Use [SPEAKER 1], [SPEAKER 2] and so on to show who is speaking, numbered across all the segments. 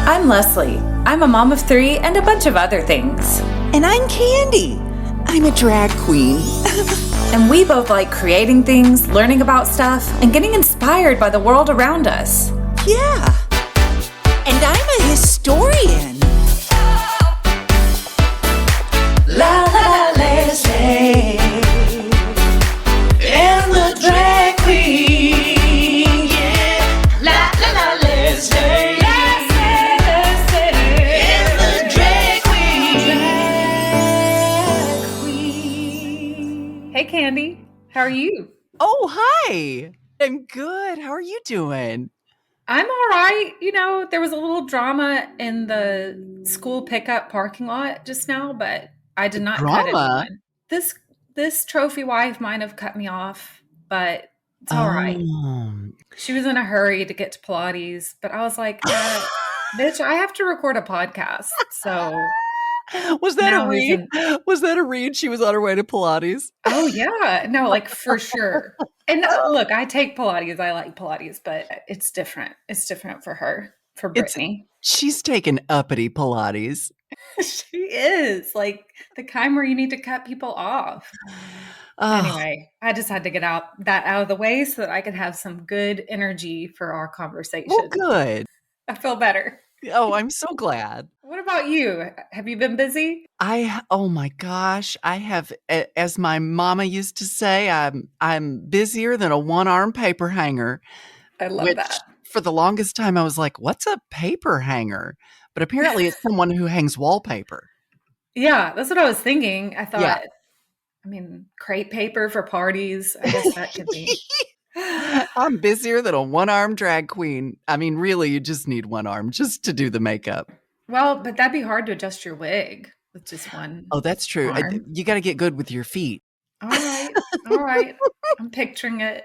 [SPEAKER 1] I'm Leslie. I'm a mom of 3 and a bunch of other things.
[SPEAKER 2] And I'm Candi. I'm a drag queen.
[SPEAKER 1] And we both like creating things, learning about stuff, and getting inspired by the world around us.
[SPEAKER 2] Yeah. And I'm a historian. La la Leslie and the drag queen. Yeah. La la Leslie.
[SPEAKER 1] Hey, Candi. How are you?
[SPEAKER 2] Oh, hi. I'm good. How are you doing?
[SPEAKER 1] I'm all right. You know, there was a little drama in the school pickup parking lot just now, but I did not cut
[SPEAKER 2] Drama?
[SPEAKER 1] anyone. This trophy wife might have cut me off, but it's all right. She was in a hurry to get to Pilates, but I was like, bitch, I have to record a podcast. So
[SPEAKER 2] Was that
[SPEAKER 1] now
[SPEAKER 2] a read? Was that a read? She was on her way to Pilates.
[SPEAKER 1] oh yeah, no, like for sure. And look, I take Pilates. I like Pilates, but it's different. It's different for her, for Brittany.
[SPEAKER 2] She's taken uppity Pilates.
[SPEAKER 1] She is like the kind where you need to cut people off. Anyway, I just had to get that out of the way so that I could have some good energy for our conversation.
[SPEAKER 2] Well, good.
[SPEAKER 1] I feel better.
[SPEAKER 2] Oh, I'm so glad.
[SPEAKER 1] What about you? Have you been busy?
[SPEAKER 2] Oh my gosh, I have, as my mama used to say, I'm busier than a one-arm paper hanger.
[SPEAKER 1] I love that.
[SPEAKER 2] For the longest time, I was like, what's a paper hanger? But apparently it's someone who hangs wallpaper.
[SPEAKER 1] Yeah, that's what I was thinking. I thought,
[SPEAKER 2] Yeah.
[SPEAKER 1] I mean, crepe paper for parties. I guess that could be.
[SPEAKER 2] I'm busier than a one-arm drag queen. I mean, really, you just need one arm just to do the makeup.
[SPEAKER 1] Well, but that'd be hard to adjust your wig with just one.
[SPEAKER 2] Oh, that's true.
[SPEAKER 1] arm.
[SPEAKER 2] You got to get good with your feet.
[SPEAKER 1] All right. All right. I'm picturing it.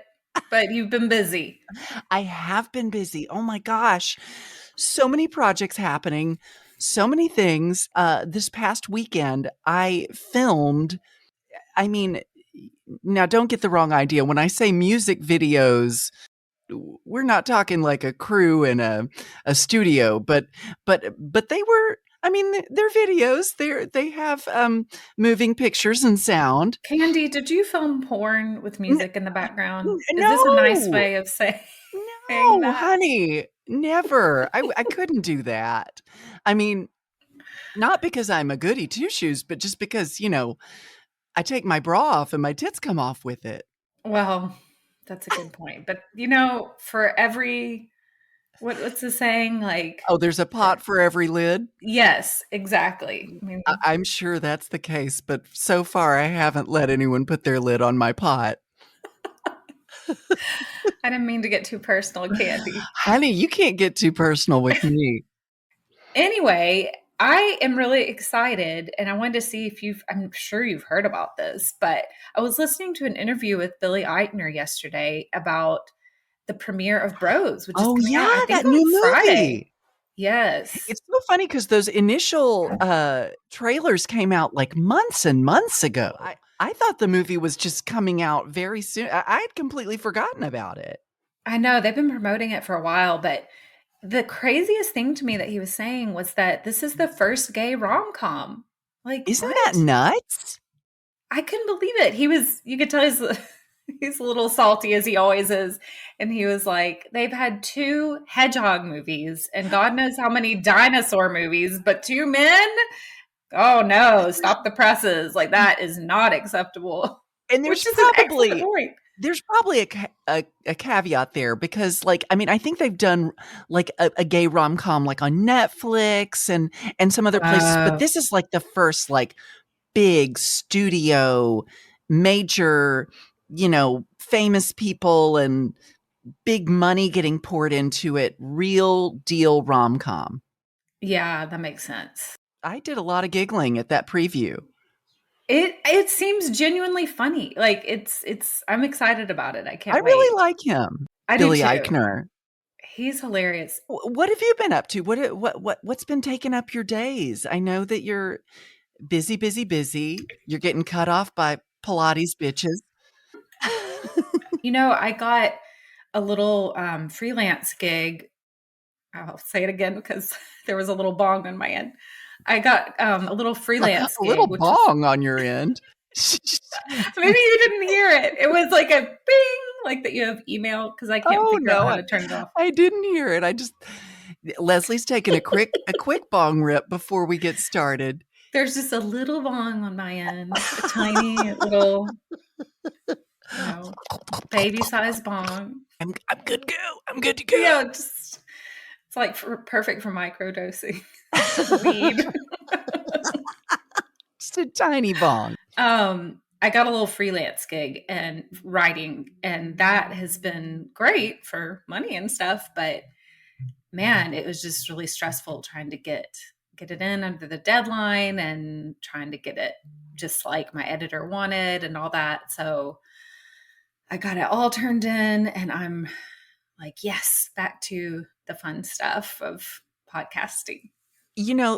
[SPEAKER 1] But you've been busy.
[SPEAKER 2] I have been busy. Oh my gosh. So many projects happening, so many things. This past weekend, I filmed. I mean, now don't get the wrong idea. When I say music videos, we're not talking like a crew in a studio, but they were. I mean, they're videos. They have moving pictures and sound.
[SPEAKER 1] Candi, did you film porn with music in the background?
[SPEAKER 2] No.
[SPEAKER 1] Is this a nice way of saying
[SPEAKER 2] No,
[SPEAKER 1] that?
[SPEAKER 2] honey, never. I couldn't do that. I mean, not because I'm a goody two-shoes, but just because, I take my bra off and my tits come off with it.
[SPEAKER 1] Well, that's a good point. But, for every, what's the saying? Like,
[SPEAKER 2] Oh, there's a pot for every lid?
[SPEAKER 1] yes, exactly. I mean,
[SPEAKER 2] I'm sure that's the case, but so far I haven't let anyone put their lid on my pot.
[SPEAKER 1] I didn't mean to get too personal, Candi.
[SPEAKER 2] Honey, you can't get too personal with me.
[SPEAKER 1] Anyway, I am really excited, and I wanted to see if I'm sure you've heard about this, but I was listening to an interview with Billy Eichner yesterday about the premiere of Bros, which is coming out, I think,
[SPEAKER 2] that
[SPEAKER 1] on
[SPEAKER 2] new
[SPEAKER 1] Friday.
[SPEAKER 2] movie.
[SPEAKER 1] Yes.
[SPEAKER 2] It's so funny because those initial trailers came out like months and months ago. I thought the movie was just coming out very soon. I had completely forgotten about it.
[SPEAKER 1] I know they've been promoting it for a while, but the craziest thing to me that he was saying was that this is the first gay rom-com. Like,
[SPEAKER 2] Isn't
[SPEAKER 1] what?
[SPEAKER 2] that nuts?
[SPEAKER 1] I couldn't believe it. You could tell he's a little salty as he always is. And he was like, they've had 2 hedgehog movies and God knows how many dinosaur movies, but 2 men? Oh no, stop the presses. Like, that is not acceptable.
[SPEAKER 2] And there's probably a caveat there because, like, I mean, I think they've done like a gay rom-com like on Netflix and some other places, but this is like the first like big studio, major, famous people and big money getting poured into it, real deal rom-com.
[SPEAKER 1] Yeah, that makes sense.
[SPEAKER 2] I did a lot of giggling at that preview.
[SPEAKER 1] It seems genuinely funny. Like, I'm excited about it. I can't wait.
[SPEAKER 2] I really like him.
[SPEAKER 1] I
[SPEAKER 2] Billy
[SPEAKER 1] do too.
[SPEAKER 2] Eichner.
[SPEAKER 1] He's hilarious.
[SPEAKER 2] What have you been up to? What's been taking up your days? I know that you're busy, busy, busy. You're getting cut off by Pilates bitches.
[SPEAKER 1] I got a little freelance gig I'll say it again because there was a little bong on my end. I got a little freelance
[SPEAKER 2] A little
[SPEAKER 1] gig, which was
[SPEAKER 2] bong on your end.
[SPEAKER 1] maybe you didn't hear it. It was like a bing, like that you have email because I can't
[SPEAKER 2] Oh
[SPEAKER 1] figure out
[SPEAKER 2] no,
[SPEAKER 1] how to turn it off.
[SPEAKER 2] I didn't hear it. I just Leslie's taking a quick bong rip before we get started.
[SPEAKER 1] There's just a little bong on my end, a tiny little, you know, baby sized bong.
[SPEAKER 2] I'm good to go. I'm good to
[SPEAKER 1] Yeah,
[SPEAKER 2] go.
[SPEAKER 1] just it's like perfect for microdosing weed.
[SPEAKER 2] Just a tiny bong.
[SPEAKER 1] I got a little freelance gig and writing, and that has been great for money and stuff. But man, it was just really stressful trying to get it in under the deadline and trying to get it just like my editor wanted and all that. So I got it all turned in, and I'm like, yes, back to the fun stuff of podcasting.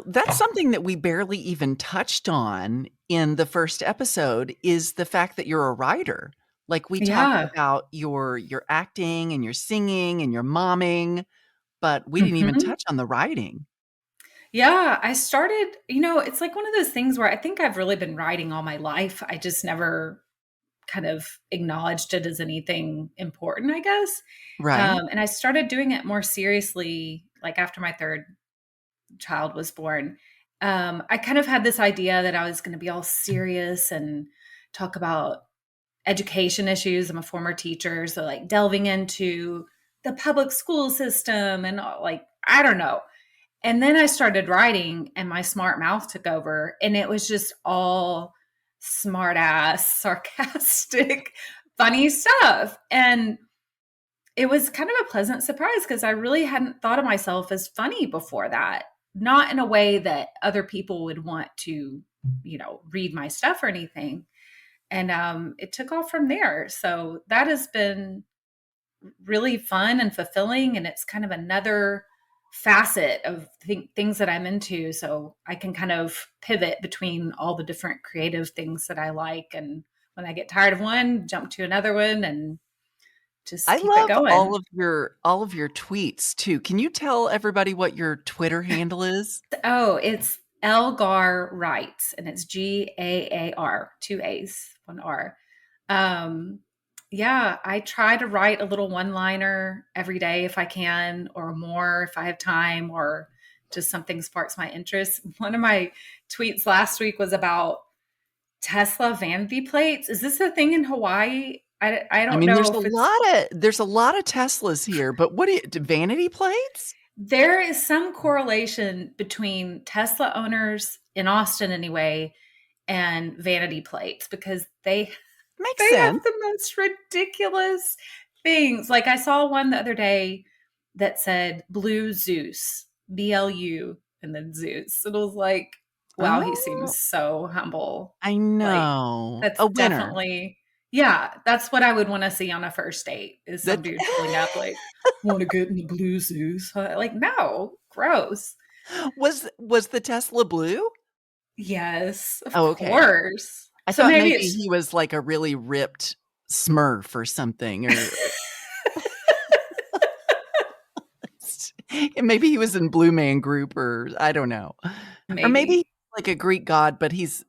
[SPEAKER 2] That's something that we barely even touched on in the first episode is the fact that you're a writer. Like we talked
[SPEAKER 1] Yeah.
[SPEAKER 2] about your acting and your singing and your momming, but we didn't even
[SPEAKER 1] Hmm.
[SPEAKER 2] touch on the writing.
[SPEAKER 1] Yeah, I started, it's like one of those things where I think I've really been writing all my life. I just never kind of acknowledged it as anything important, I guess.
[SPEAKER 2] Right?
[SPEAKER 1] And I started doing it more seriously, like after my third child was born. I kind of had this idea that I was going to be all serious and talk about education issues. I'm a former teacher, so like delving into the public school system and like, I don't know. And then I started writing and my smart mouth took over and it was just all smart ass, sarcastic, funny stuff. And it was kind of a pleasant surprise because I really hadn't thought of myself as funny before that. Not in a way that other people would want to, read my stuff or anything. And it took off from there. So that has been really fun and fulfilling. And it's kind of another facet of things that I'm into. So I can kind of pivot between all the different creative things that I like. And when I get tired of one, jump to another one and just
[SPEAKER 2] I
[SPEAKER 1] keep it
[SPEAKER 2] love
[SPEAKER 1] going.
[SPEAKER 2] all of your tweets too. Can you tell everybody what your Twitter handle is?
[SPEAKER 1] Oh, it's Elgar Wright, and it's Gaar, two A's, one R. Um, yeah, I try to write a little one liner every day if I can, or more if I have time, or just something sparks my interest. One of my tweets last week was about Tesla vanity plates. Is this a thing in Hawaii? I
[SPEAKER 2] I
[SPEAKER 1] don't
[SPEAKER 2] mean,
[SPEAKER 1] know if it's
[SPEAKER 2] there's a lot of Teslas here, but vanity plates?
[SPEAKER 1] there is some correlation between Tesla owners in Austin anyway and vanity plates because
[SPEAKER 2] Makes
[SPEAKER 1] they have
[SPEAKER 2] sense.
[SPEAKER 1] the most ridiculous things. Like I saw one the other day that said Blue Zeus, BLU, and then Zeus. It was like, wow, he
[SPEAKER 2] Oh,
[SPEAKER 1] seems so humble.
[SPEAKER 2] I
[SPEAKER 1] Like
[SPEAKER 2] know.
[SPEAKER 1] that's
[SPEAKER 2] A winner.
[SPEAKER 1] definitely yeah, that's what I would want to see on a first date is some
[SPEAKER 2] That
[SPEAKER 1] dude pulling up like, want to get in the Blue Zeus? Like, no, gross.
[SPEAKER 2] was the Tesla blue?
[SPEAKER 1] Yes, of
[SPEAKER 2] Oh, okay.
[SPEAKER 1] course.
[SPEAKER 2] I
[SPEAKER 1] So
[SPEAKER 2] thought
[SPEAKER 1] maybe
[SPEAKER 2] maybe
[SPEAKER 1] it's
[SPEAKER 2] he was like a really ripped Smurf or something, or maybe he was in Blue Man Group, or I don't know. Or maybe he's
[SPEAKER 1] maybe.
[SPEAKER 2] like a Greek god, but he's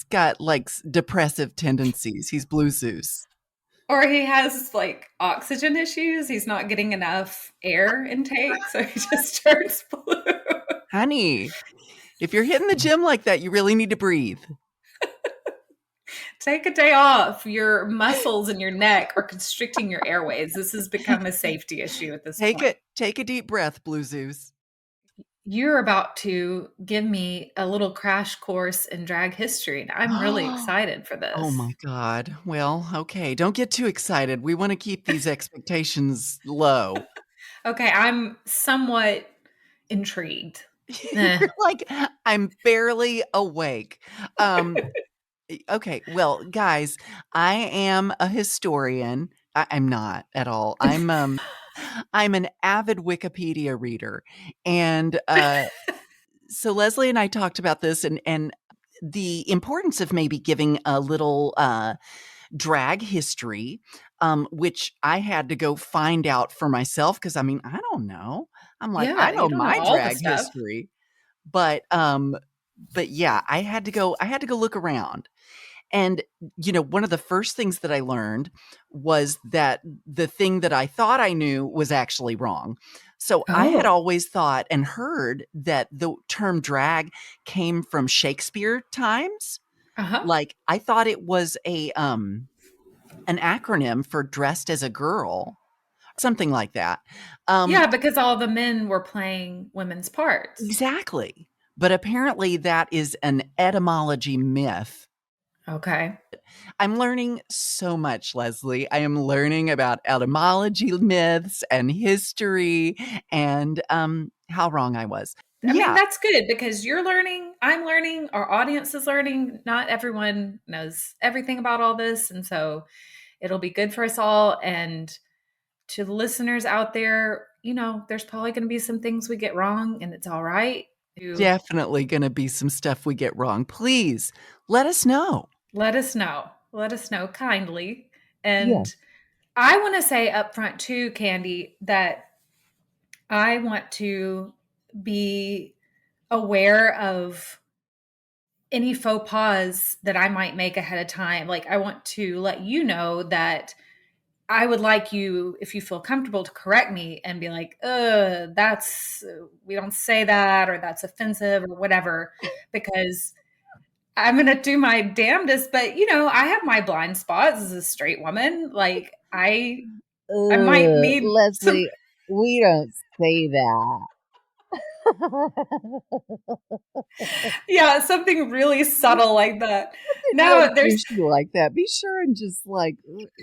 [SPEAKER 2] got like depressive tendencies. He's Blue Zeus.
[SPEAKER 1] Or he has like oxygen issues. He's not getting enough air intake, so he just turns blue.
[SPEAKER 2] Honey, if you're hitting the gym like that, you really need to breathe.
[SPEAKER 1] Take a day off. Your muscles in your neck are constricting your airways. This has become a safety issue at this point.
[SPEAKER 2] Take a deep breath, Blue Zeus.
[SPEAKER 1] You're about to give me a little crash course in drag history, and I'm really excited for
[SPEAKER 2] Oh
[SPEAKER 1] this.
[SPEAKER 2] my God. Well, okay. Don't get too excited. We want to keep these expectations low.
[SPEAKER 1] Okay, I'm somewhat intrigued. Eh.
[SPEAKER 2] You're like, I'm barely awake. Um, okay. Well, guys, I am a historian. I'm not at all. I'm an avid Wikipedia reader. And so Leslie and I talked about this and the importance of maybe giving a little drag history, which I had to go find out for myself because I mean, I don't know. I'm like, I
[SPEAKER 1] Yeah, you
[SPEAKER 2] know
[SPEAKER 1] don't know
[SPEAKER 2] my
[SPEAKER 1] all the
[SPEAKER 2] drag
[SPEAKER 1] stuff.
[SPEAKER 2] history, but yeah, I had to go look around. And one of the first things that I learned was that the thing that I thought I knew was actually wrong. So I had
[SPEAKER 1] Oh,
[SPEAKER 2] always thought and heard that the term drag came from Shakespeare times.
[SPEAKER 1] uh-huh.
[SPEAKER 2] Like I thought it was a an acronym for dressed as a girl, something like that. Um,
[SPEAKER 1] Yeah, because all the men were playing women's parts.
[SPEAKER 2] exactly. But apparently that is an etymology myth.
[SPEAKER 1] Okay.
[SPEAKER 2] I'm learning so much, Leslie. I am learning about etymology myths and history and how wrong I was.
[SPEAKER 1] I mean,
[SPEAKER 2] Yeah,
[SPEAKER 1] that's good because you're learning, I'm learning, our audience is learning. Not everyone knows everything about all this. And so it'll be good for us all. And to the listeners out there, there's probably going to be some things we get wrong, and it's all right to
[SPEAKER 2] definitely going to be some stuff we get wrong. Please let us know.
[SPEAKER 1] let us know. Let us know kindly.
[SPEAKER 2] Yeah.
[SPEAKER 1] And I want to say up front too, Candy, that I want to be aware of any faux pas that I might make ahead of time. Like, I want to let you know that I would like you, if you feel comfortable, to correct me and be like, that's, we don't say that, or that's offensive, or whatever, because I'm going to do my damnedest. But, I have my blind spots as a straight woman. Like, I might need some,
[SPEAKER 3] Leslie, we don't say that.
[SPEAKER 1] yeah, something really subtle like that.
[SPEAKER 3] Didn't
[SPEAKER 1] Now,
[SPEAKER 3] really
[SPEAKER 1] there's,
[SPEAKER 3] push you like that. Be sure and just like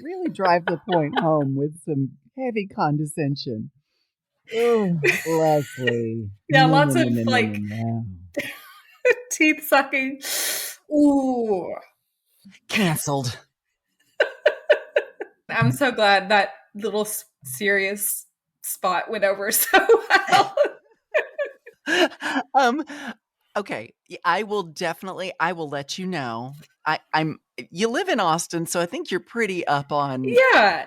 [SPEAKER 3] really drive the point home with some heavy condescension. Oh, Leslie.
[SPEAKER 1] yeah,
[SPEAKER 3] No, no,
[SPEAKER 1] lots of
[SPEAKER 3] no, no, no,
[SPEAKER 1] like
[SPEAKER 3] no,
[SPEAKER 1] teeth sucking. Ooh,
[SPEAKER 2] Canceled.
[SPEAKER 1] I'm so glad that little serious spot went over so well.
[SPEAKER 2] um okay, I will let you know. I'm You live in Austin, so I think you're pretty up on
[SPEAKER 1] Yeah,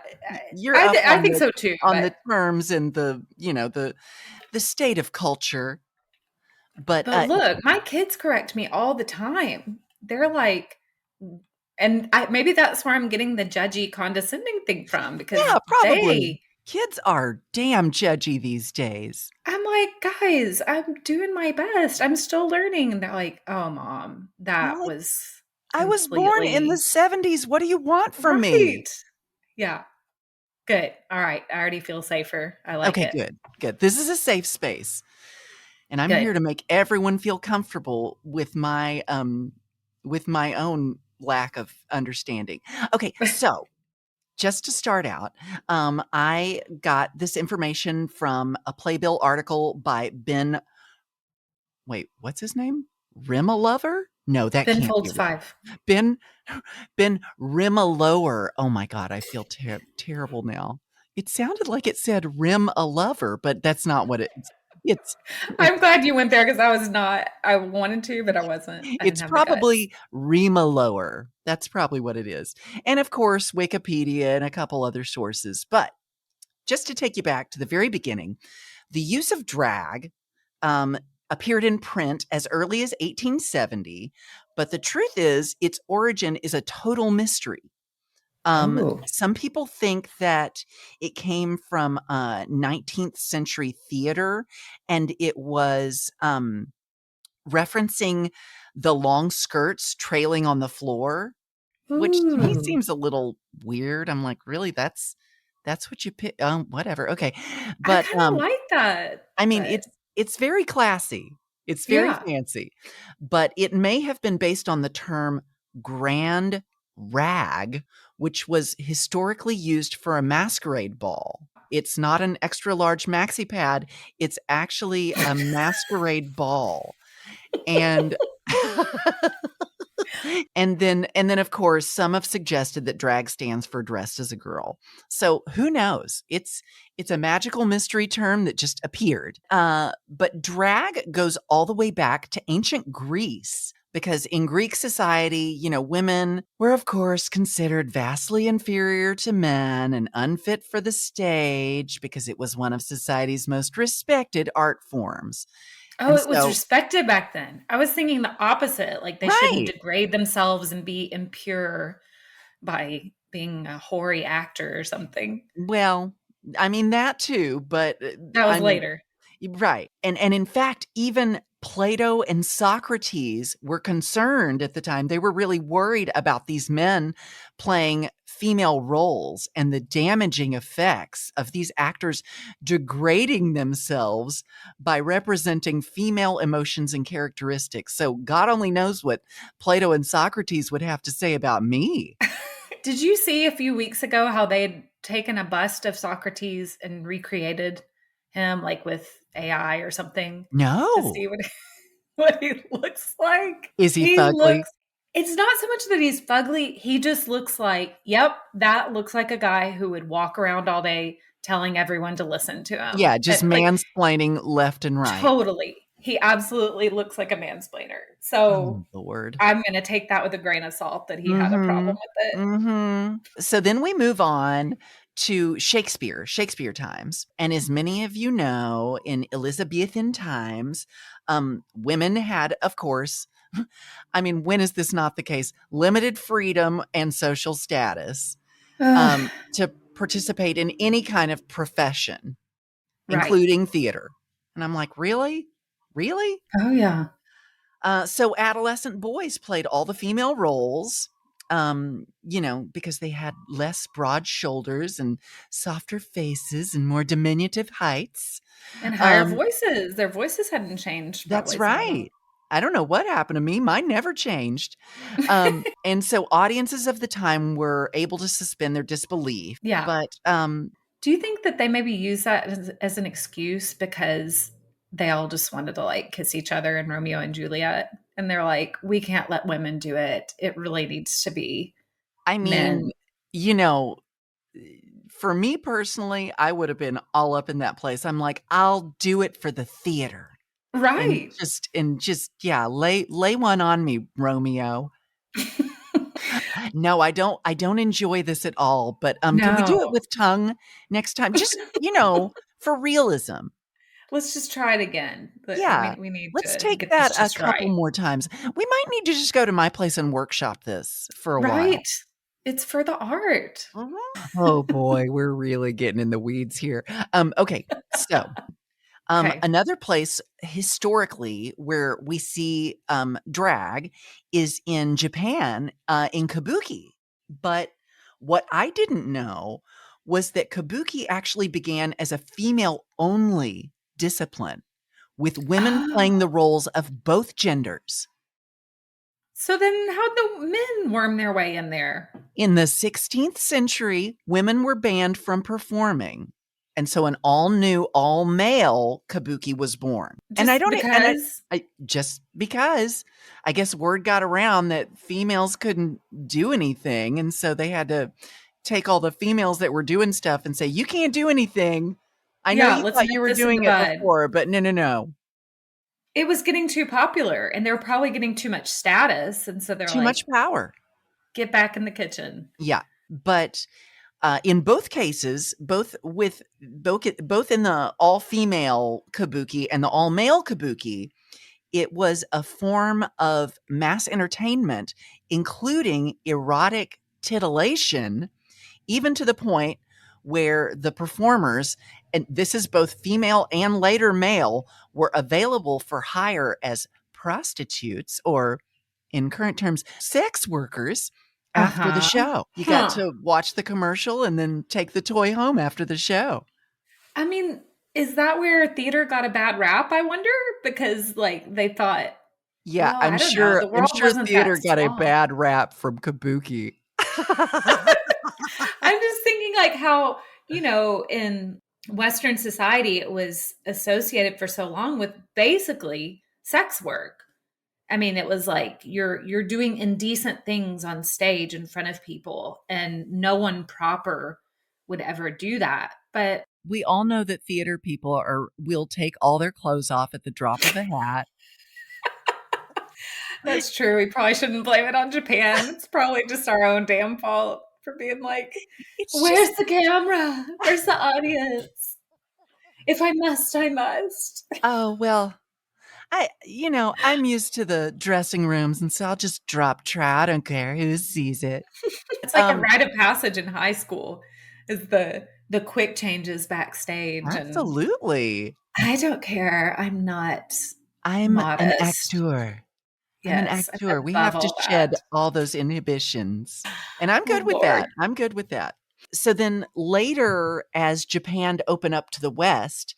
[SPEAKER 2] you're up
[SPEAKER 1] I think so too.
[SPEAKER 2] on
[SPEAKER 1] But
[SPEAKER 2] the terms and the state of culture. But
[SPEAKER 1] look, my kids correct me all the time. They're like, and maybe that's where I'm getting the judgy, condescending thing from, because
[SPEAKER 2] yeah, probably.
[SPEAKER 1] they.
[SPEAKER 2] Kids are damn judgy these days.
[SPEAKER 1] I'm like, guys, I'm doing my best. I'm still learning, and they're like, oh, mom,
[SPEAKER 2] I'm
[SPEAKER 1] that
[SPEAKER 2] like,
[SPEAKER 1] was
[SPEAKER 2] I was born in the
[SPEAKER 1] completely
[SPEAKER 2] 70s. What do you want from me?
[SPEAKER 1] right. Yeah, good. All right, I already feel safer. I like
[SPEAKER 2] Okay,
[SPEAKER 1] it.
[SPEAKER 2] good. Good. This is a safe space. And I'm
[SPEAKER 1] Good.
[SPEAKER 2] here to make everyone feel comfortable with my own lack of understanding. Okay, so just to start out, I got this information from a Playbill article by Ben. Wait, what's his name? Rimalover? No, that
[SPEAKER 1] Ben
[SPEAKER 2] can't be
[SPEAKER 1] folds
[SPEAKER 2] right.
[SPEAKER 1] 5.
[SPEAKER 2] Ben Ben Rimalower. Oh my god, I feel terrible now. It sounded like it said rim a lover, but that's not what it's
[SPEAKER 1] I'm glad you went there because I was not. I wanted to, but I wasn't. I didn't
[SPEAKER 2] it's
[SPEAKER 1] have the guts.
[SPEAKER 2] probably Rima Lower. That's probably what it is. And of course, Wikipedia and a couple other sources. But just to take you back to the very beginning, the use of drag um, appeared in print as early as 1870. But the truth is, its origin is a total mystery.
[SPEAKER 1] Oh.
[SPEAKER 2] Some people think that it came from 19th century theater and it was referencing the long skirts trailing on the floor, which to me
[SPEAKER 1] Ooh.
[SPEAKER 2] seems a little weird. I'm like, "Really? That's what you pick." Whatever. Okay.
[SPEAKER 1] I
[SPEAKER 2] But,
[SPEAKER 1] kinda like that,
[SPEAKER 2] I mean,
[SPEAKER 1] but
[SPEAKER 2] it's very classy. It's very
[SPEAKER 1] yeah.
[SPEAKER 2] fancy. But it may have been based on the term grand rag, which was historically used for a masquerade ball. It's not an extra large maxi pad, it's actually a masquerade ball. And and then of course some have suggested that drag stands for dressed as a girl. So who knows? It's a magical mystery term that just appeared. But drag goes all the way back to ancient Greece because in Greek society, women were, of course, considered vastly inferior to men and unfit for the stage because it was one of society's most respected art forms.
[SPEAKER 1] Oh,
[SPEAKER 2] And
[SPEAKER 1] it was
[SPEAKER 2] so,
[SPEAKER 1] respected back then. I was thinking the opposite, like they shouldn't
[SPEAKER 2] right.
[SPEAKER 1] degrade themselves and be impure by being a hoary actor or something.
[SPEAKER 2] Well, I mean that too, but
[SPEAKER 1] That was
[SPEAKER 2] I mean,
[SPEAKER 1] later.
[SPEAKER 2] right. And in fact, even Plato and Socrates were concerned at the time. They were really worried about these men playing female roles and the damaging effects of these actors degrading themselves by representing female emotions and characteristics. So God only knows what Plato and Socrates would have to say about me.
[SPEAKER 1] Did you see a few weeks ago how they'd taken a bust of Socrates and recreated him like with AI or something to
[SPEAKER 2] No.
[SPEAKER 1] see what what he looks like?
[SPEAKER 2] Is he
[SPEAKER 1] He
[SPEAKER 2] fugly?
[SPEAKER 1] looks It's not so much that he's fugly, he just looks like, yep, that looks like a guy who would walk around all day telling everyone to listen to him.
[SPEAKER 2] Yeah, just
[SPEAKER 1] Like
[SPEAKER 2] mansplaining left and right.
[SPEAKER 1] totally. He absolutely looks like a mansplainer. So
[SPEAKER 2] Oh, Lord.
[SPEAKER 1] I'm gonna take that with a grain of salt that he had a problem
[SPEAKER 2] Mhm.
[SPEAKER 1] with it.
[SPEAKER 2] Mhm. So then we move on to Shakespeare times. And as many of you know, in Elizabethan times, women had, of course, I mean, when is this not the case? Limited freedom and social status
[SPEAKER 1] Ugh,
[SPEAKER 2] to participate in any kind of profession,
[SPEAKER 1] right.
[SPEAKER 2] including theater. And I'm like, really? Really?
[SPEAKER 1] Oh, yeah.
[SPEAKER 2] So adolescent boys played all the female roles, because they had less broad shoulders and softer faces and more diminutive heights.
[SPEAKER 1] And higher
[SPEAKER 2] Um,
[SPEAKER 1] voices. Their voices hadn't changed
[SPEAKER 2] that's
[SPEAKER 1] probably so long.
[SPEAKER 2] right. I don't know what happened to me. Mine never changed. And so audiences of the time were able to suspend their disbelief.
[SPEAKER 1] Yeah.
[SPEAKER 2] But
[SPEAKER 1] Do you think that they maybe use that as an excuse because they all just wanted to like kiss each other in Romeo and Juliet? And they're like, we can't let women do it. It really needs to be
[SPEAKER 2] I mean,
[SPEAKER 1] men.
[SPEAKER 2] you know, for me personally, I would have been all up in that place. I'm like, I'll do it for the theater. And
[SPEAKER 1] Right.
[SPEAKER 2] just yeah, lay one on me, Romeo. No, I don't enjoy this at all, but, can we do it
[SPEAKER 1] No.
[SPEAKER 2] with tongue next time? Just, for realism.
[SPEAKER 1] Let's just try it again. But
[SPEAKER 2] Yeah.
[SPEAKER 1] we need
[SPEAKER 2] Let's
[SPEAKER 1] to
[SPEAKER 2] take
[SPEAKER 1] get
[SPEAKER 2] that
[SPEAKER 1] this
[SPEAKER 2] a
[SPEAKER 1] just
[SPEAKER 2] couple
[SPEAKER 1] right.
[SPEAKER 2] more times. We might need to just go to my place and workshop this for a while.
[SPEAKER 1] Right. It's for the art.
[SPEAKER 2] Mhm. Oh boy, we're really getting in the weeds here. Okay, so
[SPEAKER 1] Okay.
[SPEAKER 2] another place historically where we see drag is in Japan, in kabuki. But what I didn't know was that kabuki actually began as a female only discipline, with women playing the
[SPEAKER 1] Oh.
[SPEAKER 2] roles of both genders.
[SPEAKER 1] So then how'd the men worm their way in there?
[SPEAKER 2] In the 16th century, women were banned from performing. And so an all new, all male kabuki was born. And I
[SPEAKER 1] Just
[SPEAKER 2] don't, e- and
[SPEAKER 1] because?
[SPEAKER 2] I just because I guess word got around that females couldn't do anything. And so they had to take all the females that were doing stuff and say, you can't do anything. I know
[SPEAKER 1] Yeah,
[SPEAKER 2] you
[SPEAKER 1] let's
[SPEAKER 2] thought you
[SPEAKER 1] nip
[SPEAKER 2] were
[SPEAKER 1] this in the
[SPEAKER 2] doing it
[SPEAKER 1] bud.
[SPEAKER 2] before, but no, no, no.
[SPEAKER 1] It was getting too popular and they were probably getting too much status. And so they're
[SPEAKER 2] Too much
[SPEAKER 1] like,
[SPEAKER 2] power.
[SPEAKER 1] get back in the kitchen.
[SPEAKER 2] Yeah. But in both cases, both in the all-female kabuki and the all-male kabuki, it was a form of mass entertainment, including erotic titillation, even to the point where the performers, and this is both female and later male, were available for hire as prostitutes or, in current terms, sex workers after the
[SPEAKER 1] Uh-huh.
[SPEAKER 2] show. You got
[SPEAKER 1] Huh.
[SPEAKER 2] to watch the commercial and then take the toy home after the show.
[SPEAKER 1] I mean, is that where theater got a bad rap, I wonder? Because like they thought,
[SPEAKER 2] Yeah,
[SPEAKER 1] well,
[SPEAKER 2] I'm
[SPEAKER 1] I don't know,
[SPEAKER 2] sure
[SPEAKER 1] the
[SPEAKER 2] I'm
[SPEAKER 1] world
[SPEAKER 2] sure
[SPEAKER 1] wasn't that
[SPEAKER 2] theater got a
[SPEAKER 1] strong.
[SPEAKER 2] bad rap from kabuki.
[SPEAKER 1] I'm just thinking like how, in Western society it was associated for so long with basically sex work. I mean, it was like you're doing indecent things on stage in front of people and no one proper would ever do that. But
[SPEAKER 2] We all know that theater people will take all their clothes off at the drop of a hat.
[SPEAKER 1] That's true. We probably shouldn't blame it on Japan. It's probably just our own damn fault for being like,
[SPEAKER 2] It's just,
[SPEAKER 1] where's the camera? Where's the audience? If I must, I must.
[SPEAKER 2] oh, well, I'm used to the dressing rooms, and so I'll just drop trout. I don't care who sees it.
[SPEAKER 1] It's like a
[SPEAKER 2] Um,
[SPEAKER 1] rite of passage in high school is the quick changes backstage and
[SPEAKER 2] Absolutely.
[SPEAKER 1] I don't care. I'm not
[SPEAKER 2] I'm an
[SPEAKER 1] modest.
[SPEAKER 2] actor. I'm an
[SPEAKER 1] Yes, I'm
[SPEAKER 2] actor. We
[SPEAKER 1] above
[SPEAKER 2] have to
[SPEAKER 1] all
[SPEAKER 2] shed
[SPEAKER 1] that.
[SPEAKER 2] all those inhibitions, and I'm
[SPEAKER 1] Oh
[SPEAKER 2] good with
[SPEAKER 1] Lord.
[SPEAKER 2] that. I'm good with that. So then later, as Japan opened up to the West,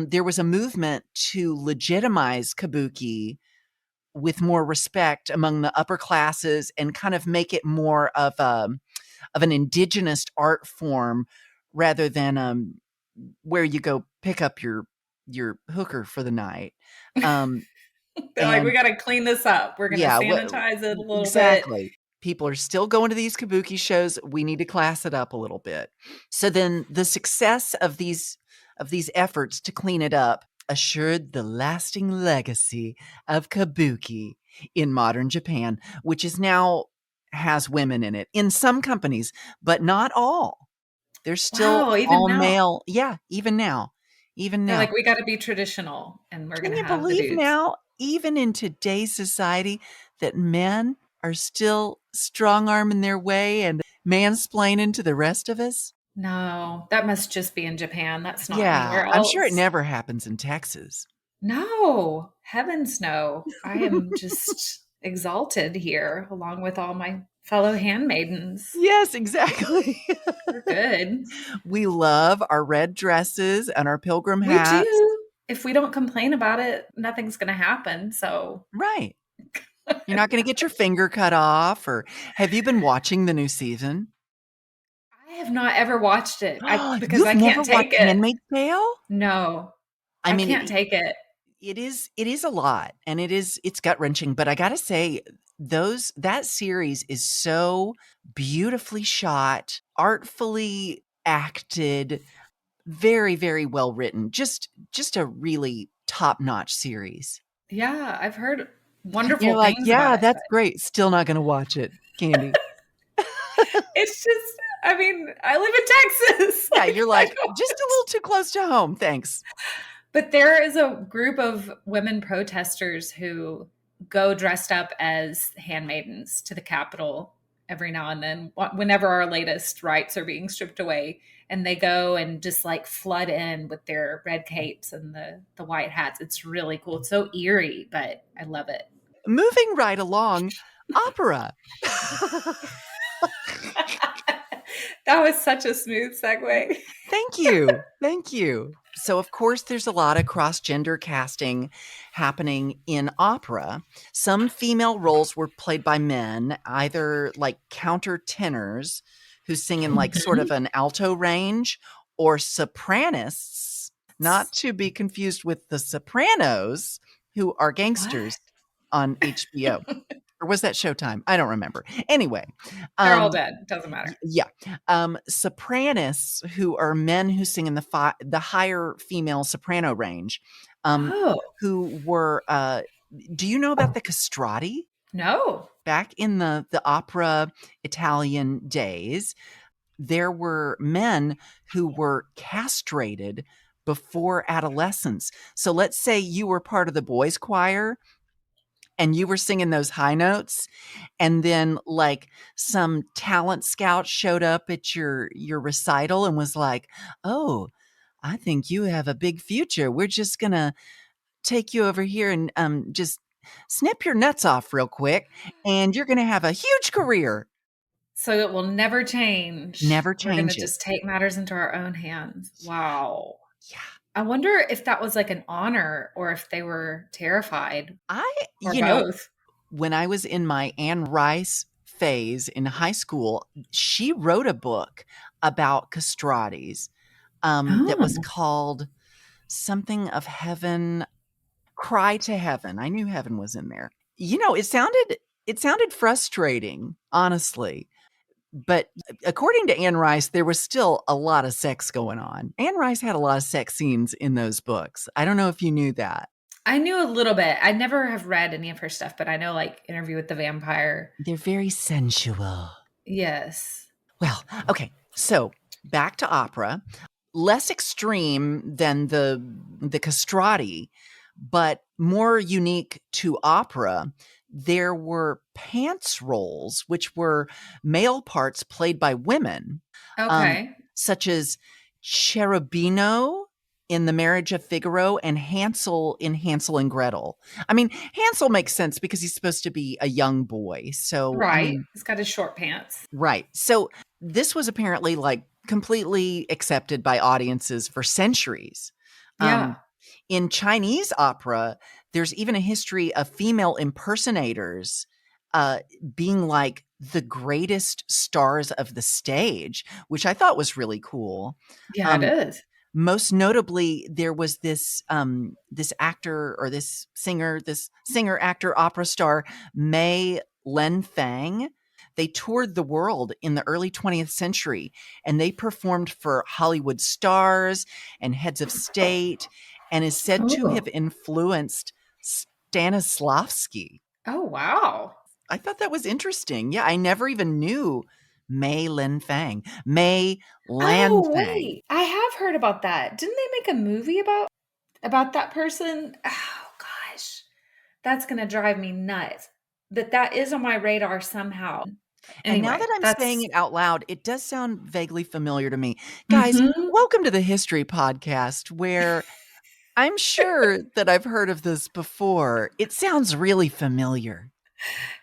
[SPEAKER 2] there was a movement to legitimize kabuki with more respect among the upper classes and kind of make it more of an indigenous art form rather than where you go pick up your hooker for the night. Um,
[SPEAKER 1] They're like, we
[SPEAKER 2] and
[SPEAKER 1] gotta clean this up. We're gonna
[SPEAKER 2] yeah,
[SPEAKER 1] sanitize it a little bit.
[SPEAKER 2] exactly. People are still going to these kabuki shows. We need to class it up a little bit. So then the success of these efforts to clean it up assured the lasting legacy of kabuki in modern Japan, which is now has women in it in some companies, but not all. There's still
[SPEAKER 1] Wow, even
[SPEAKER 2] all
[SPEAKER 1] now.
[SPEAKER 2] male. Yeah, even now. Even
[SPEAKER 1] They're
[SPEAKER 2] now.
[SPEAKER 1] like, we gotta be traditional and we're
[SPEAKER 2] Can
[SPEAKER 1] gonna
[SPEAKER 2] you
[SPEAKER 1] have the
[SPEAKER 2] believe
[SPEAKER 1] dudes.
[SPEAKER 2] now, even in today's society, that men are still strong arming their way and mansplaining to the rest of us?
[SPEAKER 1] No, that must just be in Japan. That's not
[SPEAKER 2] Yeah,
[SPEAKER 1] anywhere
[SPEAKER 2] I'm sure it
[SPEAKER 1] else.
[SPEAKER 2] never happens in Texas.
[SPEAKER 1] No, heavens no. I am just exalted here along with all my fellow handmaidens.
[SPEAKER 2] Yes, exactly.
[SPEAKER 1] We're good.
[SPEAKER 2] We love our red dresses and our pilgrim
[SPEAKER 1] We
[SPEAKER 2] hats.
[SPEAKER 1] do. If we don't complain about it, nothing's going to happen. So
[SPEAKER 2] Right. You're not gonna get your finger cut off, or have you been watching the new season?
[SPEAKER 1] I have not ever watched it. I because
[SPEAKER 2] You've
[SPEAKER 1] I
[SPEAKER 2] never
[SPEAKER 1] can't
[SPEAKER 2] watched
[SPEAKER 1] take it.
[SPEAKER 2] Handmaid's Tale?
[SPEAKER 1] No,
[SPEAKER 2] I
[SPEAKER 1] I
[SPEAKER 2] mean,
[SPEAKER 1] can't take it.
[SPEAKER 2] it is a lot, and it's gut-wrenching, but I gotta say, those that series is so beautifully shot, artfully acted, very, very well written, just a really top-notch series.
[SPEAKER 1] Yeah, I've heard wonderful
[SPEAKER 2] You're like,
[SPEAKER 1] things about
[SPEAKER 2] "Yeah,
[SPEAKER 1] it,
[SPEAKER 2] that's
[SPEAKER 1] but
[SPEAKER 2] great." Still not gonna watch it, Candy.
[SPEAKER 1] it's just I mean, I live in Texas.
[SPEAKER 2] Yeah, you're
[SPEAKER 1] I
[SPEAKER 2] like,
[SPEAKER 1] don't
[SPEAKER 2] "Just a little too close to home, thanks."
[SPEAKER 1] But there is a group of women protesters who go dressed up as handmaidens to the Capitol every now and then, whenever our latest rights are being stripped away. And they go and just like flood in with their red capes and the white hats. It's really cool. It's so eerie, but I love it.
[SPEAKER 2] Moving right along, opera.
[SPEAKER 1] That was such a smooth segue.
[SPEAKER 2] Thank you. Thank you. So, of course, there's a lot of cross gender casting happening in opera. Some female roles were played by men, either like countertenors who sing in like sort of
[SPEAKER 1] Mhm.
[SPEAKER 2] an alto range, or sopranists, not to be confused with the Sopranos, who are
[SPEAKER 1] What?
[SPEAKER 2] gangsters on HBO. Or was that Showtime? I don't remember. Anyway,
[SPEAKER 1] They're all
[SPEAKER 2] um,
[SPEAKER 1] dead. Doesn't matter.
[SPEAKER 2] yeah, sopranists who are men who sing in the higher female soprano range, um,
[SPEAKER 1] Oh,
[SPEAKER 2] who were, do you know about the castrati?
[SPEAKER 1] no.
[SPEAKER 2] Back in the opera Italian days, there were men who were castrated before adolescence. So let's say you were part of the boys' choir and you were singing those high notes, and then like some talent scout showed up at your recital and was like, "Oh, I think you have a big future. We're just going to take you over here and just snip your nuts off real quick, and you're going to have a huge career."
[SPEAKER 1] So it will never change.
[SPEAKER 2] Never
[SPEAKER 1] We're gonna
[SPEAKER 2] changes.
[SPEAKER 1] just take matters into our own hands. Wow.
[SPEAKER 2] Yeah.
[SPEAKER 1] I wonder if that was like an honor or if they were terrified
[SPEAKER 2] I
[SPEAKER 1] or
[SPEAKER 2] you know,
[SPEAKER 1] both.
[SPEAKER 2] when I was in my Anne Rice phase in high school, she wrote a book about castratis, that was
[SPEAKER 1] Oh,
[SPEAKER 2] called something of heaven, cry to heaven. I knew heaven was in there. It sounded frustrating, honestly. But according to Anne Rice, there was still a lot of sex going on. Anne Rice had a lot of sex scenes in those books. I don't know if you knew that.
[SPEAKER 1] I knew a little bit. I never have read any of her stuff, but I know like Interview with the Vampire.
[SPEAKER 2] They're very sensual.
[SPEAKER 1] Yes.
[SPEAKER 2] Well, okay. So back to opera. Less extreme than the castrati, but more unique to opera. There were pants roles, which were male parts played by women, um,
[SPEAKER 1] Okay.
[SPEAKER 2] such as Cherubino in The Marriage of Figaro and Hansel in Hansel and Gretel. I mean, Hansel makes sense because he's supposed to be a young boy. So, I
[SPEAKER 1] Right.
[SPEAKER 2] mean,
[SPEAKER 1] He's got his short pants.
[SPEAKER 2] right. So this was apparently like completely accepted by audiences for centuries.
[SPEAKER 1] Yeah.
[SPEAKER 2] In Chinese opera, there's even a history of female impersonators uh, being like the greatest stars of the stage, which I thought was really cool.
[SPEAKER 1] Yeah, it
[SPEAKER 2] Um,
[SPEAKER 1] is.
[SPEAKER 2] Most notably, there was this actor or this singer actor opera star Mei Len Fang. They toured the world in the early 20th century, and they performed for Hollywood stars and heads of state, and is said to have
[SPEAKER 1] Oh.
[SPEAKER 2] influenced Stanislavski.
[SPEAKER 1] Oh, wow.
[SPEAKER 2] I thought that was interesting. Yeah, I never even knew Mei Len Fang. Mei Lan
[SPEAKER 1] Oh,
[SPEAKER 2] Fang.
[SPEAKER 1] wait. I have heard about that. Didn't they make a movie about that person? Oh gosh. That's going to drive me nuts. But that is on my radar somehow.
[SPEAKER 2] And now
[SPEAKER 1] Anyway,
[SPEAKER 2] that I'm saying
[SPEAKER 1] that's
[SPEAKER 2] it out loud, it does sound vaguely familiar to me. Guys,
[SPEAKER 1] Mhm.
[SPEAKER 2] welcome to the History Podcast, where I'm sure that I've heard of this before. It sounds really familiar.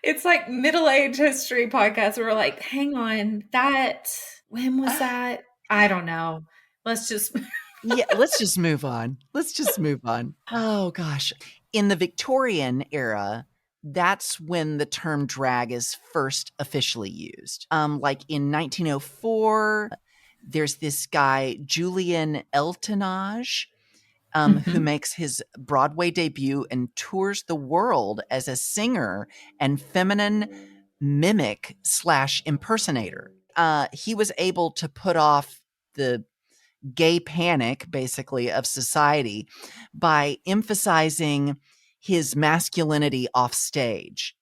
[SPEAKER 1] It's like middle-age history podcast where we're like, "Hang on, that when was that?" I don't know. Let's just
[SPEAKER 2] Yeah, let's just move on. Let's just move on. Oh, gosh. In the Victorian era, that's when the term drag is first officially used. Like in 1904, there's this guy, Julian Eltonage, who
[SPEAKER 1] Mhm.
[SPEAKER 2] makes his Broadway debut and tours the world as a singer and feminine mimic slash impersonator. He was able to put off the gay panic, basically, of society by emphasizing his masculinity off stage,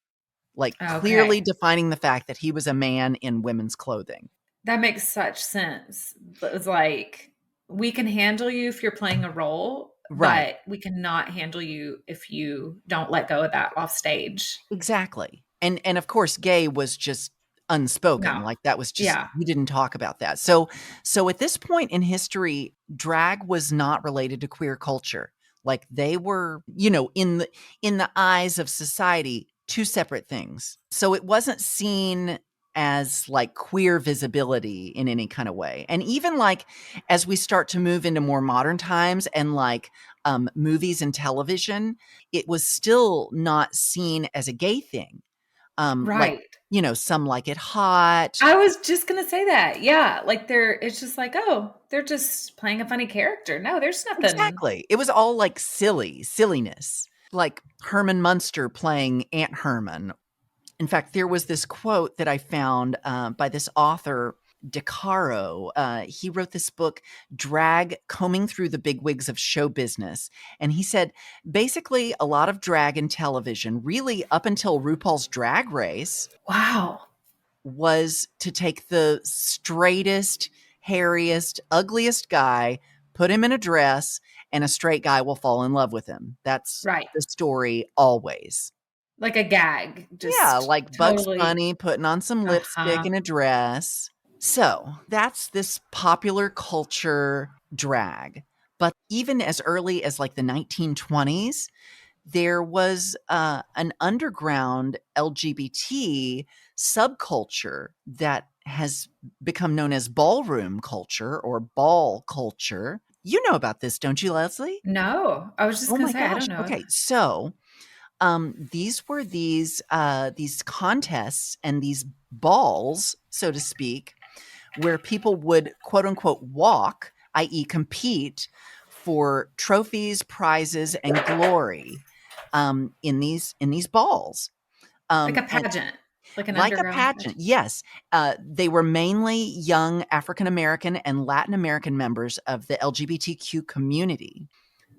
[SPEAKER 2] like clearly
[SPEAKER 1] Okay.
[SPEAKER 2] defining the fact that he was a man in women's clothing.
[SPEAKER 1] That makes such sense. It's like, we can handle you if you're playing a role,
[SPEAKER 2] Right.
[SPEAKER 1] but we cannot handle you if you don't let go of that off stage.
[SPEAKER 2] Exactly. And of course, gay was just unspoken.
[SPEAKER 1] No.
[SPEAKER 2] Like that was just
[SPEAKER 1] Yeah.
[SPEAKER 2] we didn't talk about that. So at this point in history, drag was not related to queer culture. Like they were, in the eyes of society, two separate things. So it wasn't seen as like queer visibility in any kind of way. And even like as we start to move into more modern times and like movies and television, it was still not seen as a gay thing. Like,
[SPEAKER 1] Right.
[SPEAKER 2] some like it hot.
[SPEAKER 1] I was just gonna say that. Yeah, like it's just like, oh, they're just playing a funny character. No, there's nothing.
[SPEAKER 2] Exactly. It was all like silliness. Like Herman Munster playing Aunt Herman. In fact, there was this quote that I found by this author, DeCaro. He wrote this book, Drag Combing Through the Bigwigs of Show Business. And he said, basically, a lot of drag in television, really up until RuPaul's Drag Race,
[SPEAKER 1] Wow.
[SPEAKER 2] was to take the straightest, hairiest, ugliest guy, put him in a dress, and a straight guy will fall in love with him. That's
[SPEAKER 1] Right.
[SPEAKER 2] the story always.
[SPEAKER 1] Like a gag.
[SPEAKER 2] Yeah,
[SPEAKER 1] Just
[SPEAKER 2] like Bugs
[SPEAKER 1] totally
[SPEAKER 2] Bunny putting on some lipstick
[SPEAKER 1] uh-huh.
[SPEAKER 2] and a dress. So that's this popular culture drag. But even as early as like the 1920s, there was an underground LGBT subculture that has become known as ballroom culture or ball culture. You know about this, don't you, Leslie?
[SPEAKER 1] No. I was just
[SPEAKER 2] Oh
[SPEAKER 1] gonna
[SPEAKER 2] my
[SPEAKER 1] say, I
[SPEAKER 2] gosh.
[SPEAKER 1] don't know.
[SPEAKER 2] Okay, so these were these contests and these balls, so to speak, where people would quote unquote walk, i.e., compete for trophies, prizes, and glory in these balls.
[SPEAKER 1] Like a
[SPEAKER 2] And
[SPEAKER 1] pageant. Like an
[SPEAKER 2] like a
[SPEAKER 1] underground
[SPEAKER 2] pageant,
[SPEAKER 1] pageant.
[SPEAKER 2] yes, they were mainly young African American and Latin American members of the LGBTQ community.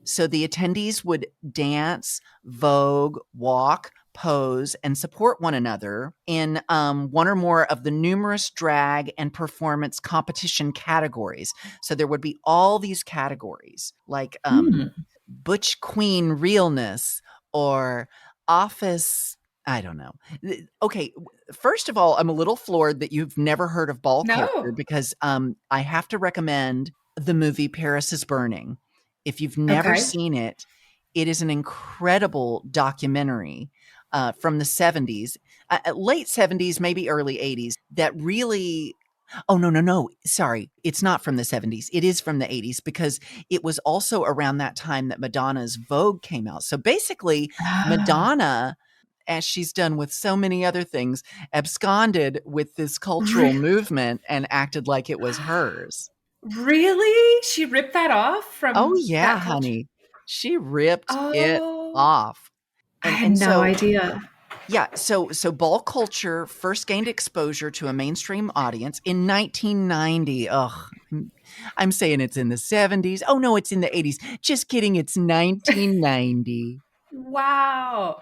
[SPEAKER 2] So the attendees would dance, vogue, walk, pose, and support one another in one or more of the numerous drag and performance competition categories. So there would be all these categories like
[SPEAKER 1] Hmm.
[SPEAKER 2] butch queen realness or office. I don't know. Okay, first of all, I'm a little floored that you've never heard of ball culture
[SPEAKER 1] No.
[SPEAKER 2] because I have to recommend the movie Paris is Burning. If you've never
[SPEAKER 1] Okay.
[SPEAKER 2] seen it, it is an incredible documentary from the 70s, late 70s, maybe early 80s, that really. Oh, no, no, no. Sorry. It's not from the 70s. It is from the 80s because it was also around that time that Madonna's Vogue came out. So basically,
[SPEAKER 1] Ah,
[SPEAKER 2] Madonna, as she's done with so many other things, absconded with this cultural
[SPEAKER 1] re-
[SPEAKER 2] movement and acted like it was hers.
[SPEAKER 1] really? She ripped that off
[SPEAKER 2] Oh,
[SPEAKER 1] from
[SPEAKER 2] yeah,
[SPEAKER 1] that culture?
[SPEAKER 2] honey. She ripped it
[SPEAKER 1] Oh,
[SPEAKER 2] off.
[SPEAKER 1] I had
[SPEAKER 2] And
[SPEAKER 1] no
[SPEAKER 2] so
[SPEAKER 1] idea.
[SPEAKER 2] yeah, so ball culture first gained exposure to a mainstream audience in 1990. Ugh, I'm saying it's in the 70s. Oh no, it's in the 80s. Just kidding, it's 1990.
[SPEAKER 1] Wow.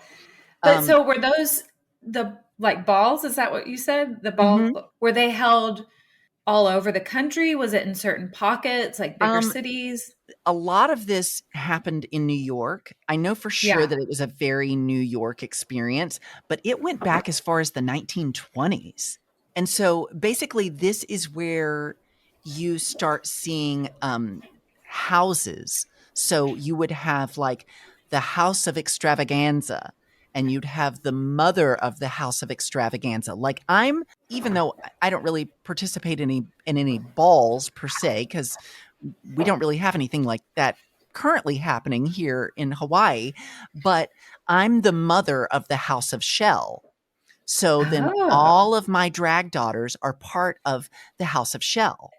[SPEAKER 1] But
[SPEAKER 2] Um,
[SPEAKER 1] so were those the like balls? Is that what you said? The
[SPEAKER 2] mhm.
[SPEAKER 1] ball were they held all over the country? Was it in certain pockets, like bigger
[SPEAKER 2] um,
[SPEAKER 1] cities?
[SPEAKER 2] a lot of this happened in New York. I know for sure
[SPEAKER 1] Yeah.
[SPEAKER 2] that it was a very New York experience, but it went back as far as the 1920s. And so basically, this is where you start seeing houses. So you would have like the House of Extravaganza, and you'd have the mother of the House of Extravaganza. Like even though I don't really participate in any balls per se, because we don't really have anything like that currently happening here in Hawaii, but I'm the mother of the House of Shell. So then
[SPEAKER 1] Oh,
[SPEAKER 2] all of my drag daughters are part of the House of Shell.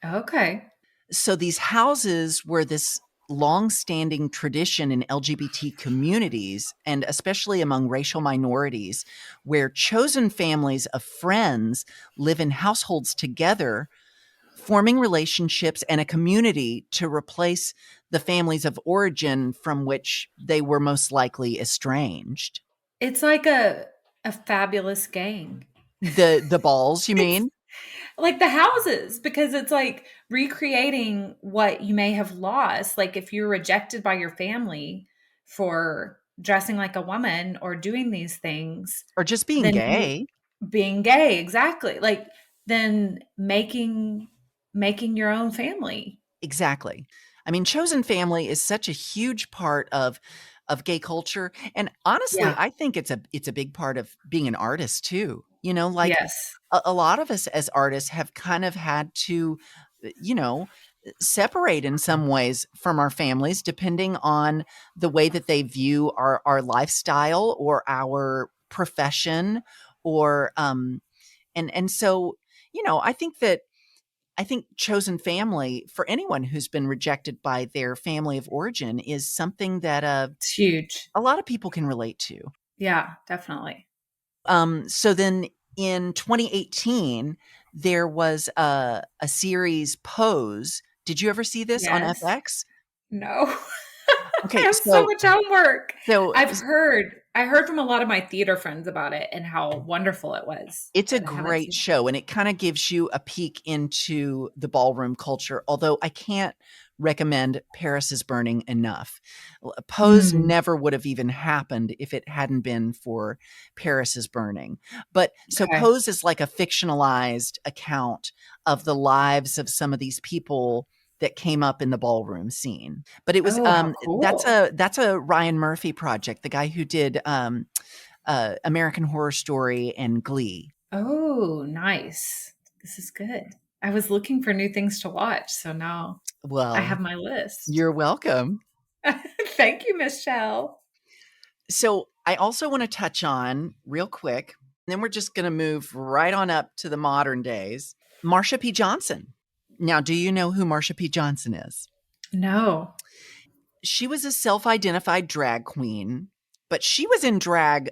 [SPEAKER 1] okay.
[SPEAKER 2] So these houses were this long-standing tradition in LGBT communities and especially among racial minorities where chosen families of friends live in households together, forming relationships and a community to replace the families of origin from which they were most likely estranged.
[SPEAKER 1] It's like a fabulous gang.
[SPEAKER 2] The balls, you
[SPEAKER 1] It's
[SPEAKER 2] mean?
[SPEAKER 1] like the houses because it's like recreating what you may have lost. Like if you're rejected by your family for dressing like a woman or doing these things,
[SPEAKER 2] Or just being
[SPEAKER 1] then you
[SPEAKER 2] gay?
[SPEAKER 1] being gay, exactly. Like then making your own family.
[SPEAKER 2] Exactly. I mean, chosen family is such a huge part of gay culture, and honestly,
[SPEAKER 1] Yeah.
[SPEAKER 2] I think it's a big part of being an artist too. Like
[SPEAKER 1] Yes.
[SPEAKER 2] a lot of us as artists have kind of had to, you know, separate in some ways from our families depending on the way that they view our lifestyle or our profession or and so, I think chosen family for anyone who's been rejected by their family of origin is something that
[SPEAKER 1] It's huge.
[SPEAKER 2] a lot of people can relate to.
[SPEAKER 1] Yeah, definitely.
[SPEAKER 2] So then in 2018, there was a series Pose. Did you ever see this on
[SPEAKER 1] Yes.
[SPEAKER 2] FX?
[SPEAKER 1] No. I
[SPEAKER 2] Okay,
[SPEAKER 1] have so much homework.
[SPEAKER 2] so
[SPEAKER 1] I heard from a lot of my theater friends about it and how wonderful it was,
[SPEAKER 2] it's a
[SPEAKER 1] but I haven't
[SPEAKER 2] great
[SPEAKER 1] seen it.
[SPEAKER 2] show, and it kinda gives you a peek into the ballroom culture, although I can't recommend Paris is Burning enough. Pose
[SPEAKER 1] Mm,
[SPEAKER 2] never would have even happened if it hadn't been for Paris is Burning. But so
[SPEAKER 1] okay.
[SPEAKER 2] Pose is like a fictionalized account of the lives of some of these people that came up in the ballroom scene. But it was,
[SPEAKER 1] Oh, how cool.
[SPEAKER 2] that's a Ryan Murphy project, the guy who did, American Horror Story and Glee.
[SPEAKER 1] Oh, nice. This is good. I was looking for new things to watch, so now I
[SPEAKER 2] Well,
[SPEAKER 1] have my list.
[SPEAKER 2] you're welcome.
[SPEAKER 1] Thank you, Michelle.
[SPEAKER 2] So, I also want to touch on real quick, and then we're just going to move right on up to the modern days. Marsha P. Johnson. Now, do you know who Marsha P. Johnson is?
[SPEAKER 1] No.
[SPEAKER 2] She was a self identified drag queen, but she was in drag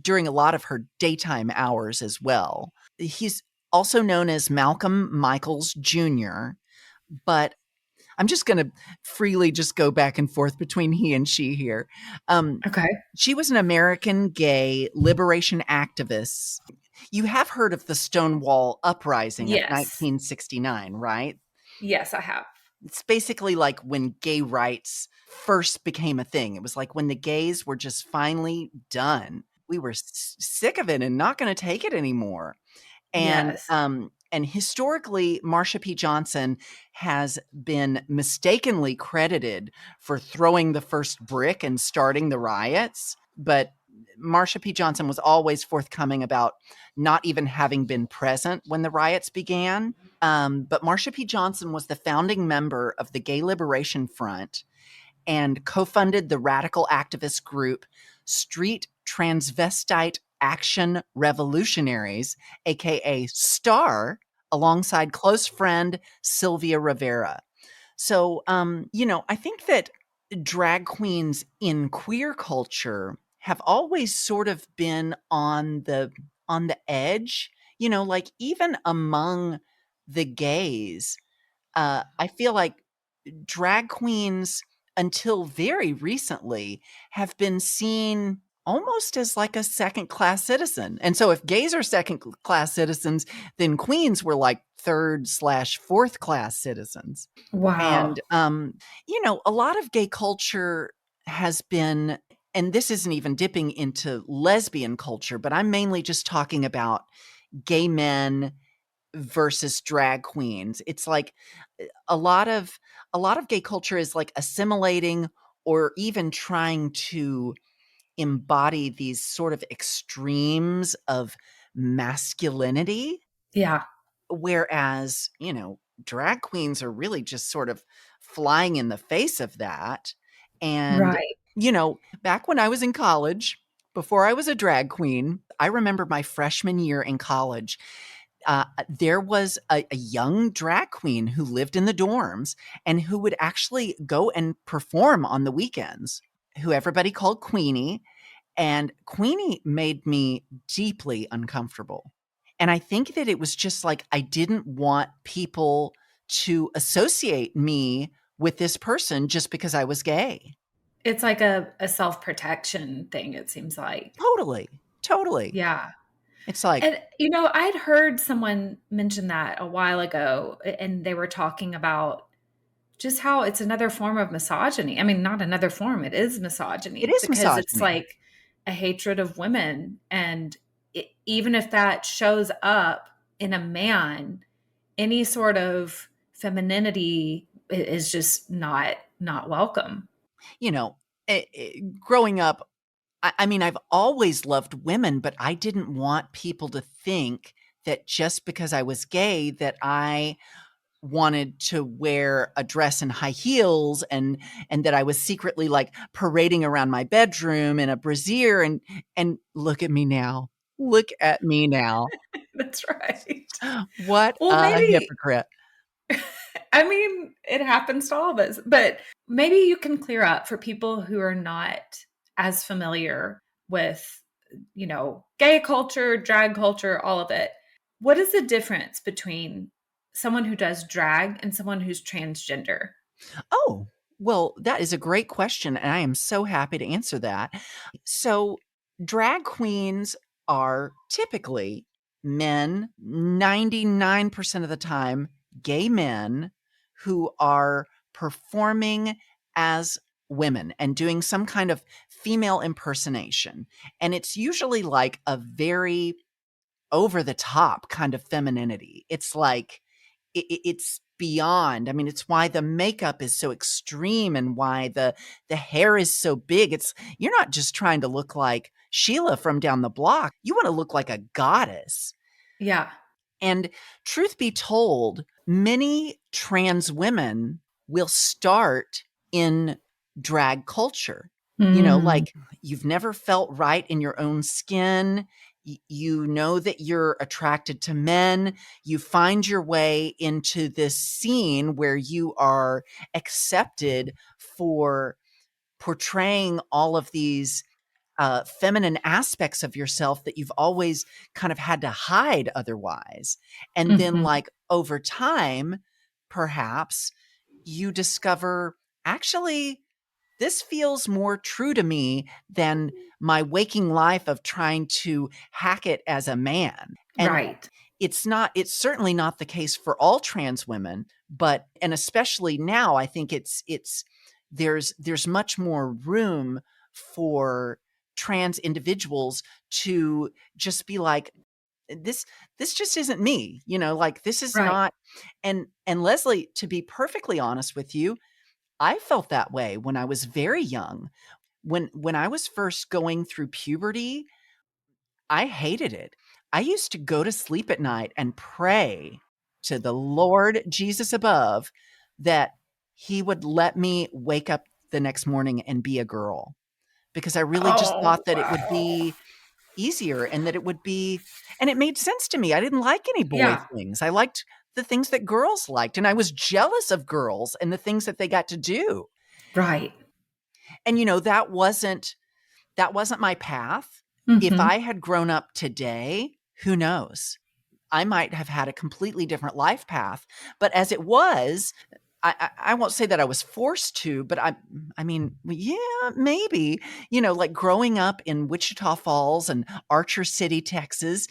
[SPEAKER 2] during a lot of her daytime hours as well. He's also known as Malcolm Michaels Jr., but I'm just going to freely just go back and forth between he and she here.
[SPEAKER 1] Okay.
[SPEAKER 2] She was an American gay liberation activist. You have heard of the Stonewall Uprising of
[SPEAKER 1] Yes.
[SPEAKER 2] 1969, right?
[SPEAKER 1] Yes, I have.
[SPEAKER 2] It's basically like when gay rights first became a thing. It was like when the gays were just finally done. We were sick of it and not going to take it anymore.
[SPEAKER 1] Yes.
[SPEAKER 2] And historically, Marsha P. Johnson has been mistakenly credited for throwing the first brick and starting the riots. But Marsha P. Johnson was always forthcoming about not even having been present when the riots began. But Marsha P. Johnson was the founding member of the Gay Liberation Front and co-funded the radical activist group Street Transvestite Action Revolutionaries, aka STAR, alongside close friend Sylvia Rivera. So, I think that drag queens in queer culture have always sort of been on the edge, like even among the gays. I feel like drag queens until very recently have been seen almost as like a second class citizen. And so if gays are second class citizens, then queens were like third/fourth class citizens.
[SPEAKER 1] Wow.
[SPEAKER 2] And, a lot of gay culture has been, and this isn't even dipping into lesbian culture, but I'm mainly just talking about gay men versus drag queens. It's like a lot of gay culture is like assimilating or even trying to embody these sort of extremes of masculinity,
[SPEAKER 1] Yeah.
[SPEAKER 2] whereas, drag queens are really just sort of flying in the face of that. And,
[SPEAKER 1] Right.
[SPEAKER 2] back when I was in college, before I was a drag queen, I remember my freshman year in college, there was a young drag queen who lived in the dorms and who would actually go and perform on the weekends, who everybody called Queenie. And Queenie made me deeply uncomfortable. And I think that it was just like I didn't want people to associate me with this person just because I was gay.
[SPEAKER 1] It's like a self-protection thing, it seems like.
[SPEAKER 2] Totally. Totally.
[SPEAKER 1] Yeah.
[SPEAKER 2] It's like,
[SPEAKER 1] And, I'd heard someone mention that a while ago, and they were talking about just how it's another form of misogyny. I mean, not another form, it is
[SPEAKER 2] it
[SPEAKER 1] misogyny
[SPEAKER 2] is
[SPEAKER 1] because it's
[SPEAKER 2] misogyny.
[SPEAKER 1] like a hatred of women. And even if that shows up in a man, any sort of femininity is just not welcome.
[SPEAKER 2] You know, growing up, I mean, I've always loved women, but I didn't want people to think that just because I was gay that I wanted to wear a dress and high heels and that I was secretly like parading around my bedroom in a brassiere and look at me now. Look at me now.
[SPEAKER 1] That's right.
[SPEAKER 2] What
[SPEAKER 1] Well,
[SPEAKER 2] a
[SPEAKER 1] maybe,
[SPEAKER 2] hypocrite.
[SPEAKER 1] I mean, it happens to all of us, but maybe you can clear up for people who are not as familiar with, gay culture, drag culture, all of it. What is the difference between someone who does drag and someone who's transgender?
[SPEAKER 2] Oh, well, that is a great question, and I am so happy to answer that. So, drag queens are typically men, 99% of the time, gay men who are performing as women and doing some kind of female impersonation. And it's usually like a very over the top kind of femininity. It's like it's beyond. I mean, it's why the makeup is so extreme and why the hair is so big. It's you're not just trying to look like Sheila from down the block. You want to look like a goddess.
[SPEAKER 1] Yeah.
[SPEAKER 2] And truth be told, many trans women will start in drag culture.
[SPEAKER 1] Mm,
[SPEAKER 2] Like you've never felt right in your own skin. You know that you're attracted to men. You find your way into this scene where you are accepted for portraying all of these feminine aspects of yourself that you've always kind of had to hide otherwise. And then,
[SPEAKER 1] mhm.
[SPEAKER 2] like, over time, perhaps you discover, actually, this feels more true to me than my waking life of trying to hack it as a man. And
[SPEAKER 1] Right.
[SPEAKER 2] it's certainly not the case for all trans women, but and especially now, I think there's much more room for trans individuals to just be like, this this just isn't me, like, this is
[SPEAKER 1] Right.
[SPEAKER 2] not. And Leslie, to be perfectly honest with you, I felt that way when I was very young. When I was first going through puberty, I hated it. I used to go to sleep at night and pray to the Lord Jesus above that he would let me wake up the next morning and be a girl, because I really just
[SPEAKER 1] Oh,
[SPEAKER 2] thought that it would
[SPEAKER 1] wow.
[SPEAKER 2] be easier, and that it would be, and it made sense to me. I didn't like any boy
[SPEAKER 1] Yeah.
[SPEAKER 2] things. I liked the things that girls liked, and I was jealous of girls and the things that they got to do.
[SPEAKER 1] Right.
[SPEAKER 2] And that wasn't my path. If
[SPEAKER 1] Hmm.
[SPEAKER 2] I had grown up today, who knows? I might have had a completely different life path. But as it was, I won't say that I was forced to, but I mean, yeah, maybe, like growing up in Wichita Falls and Archer City, Texas,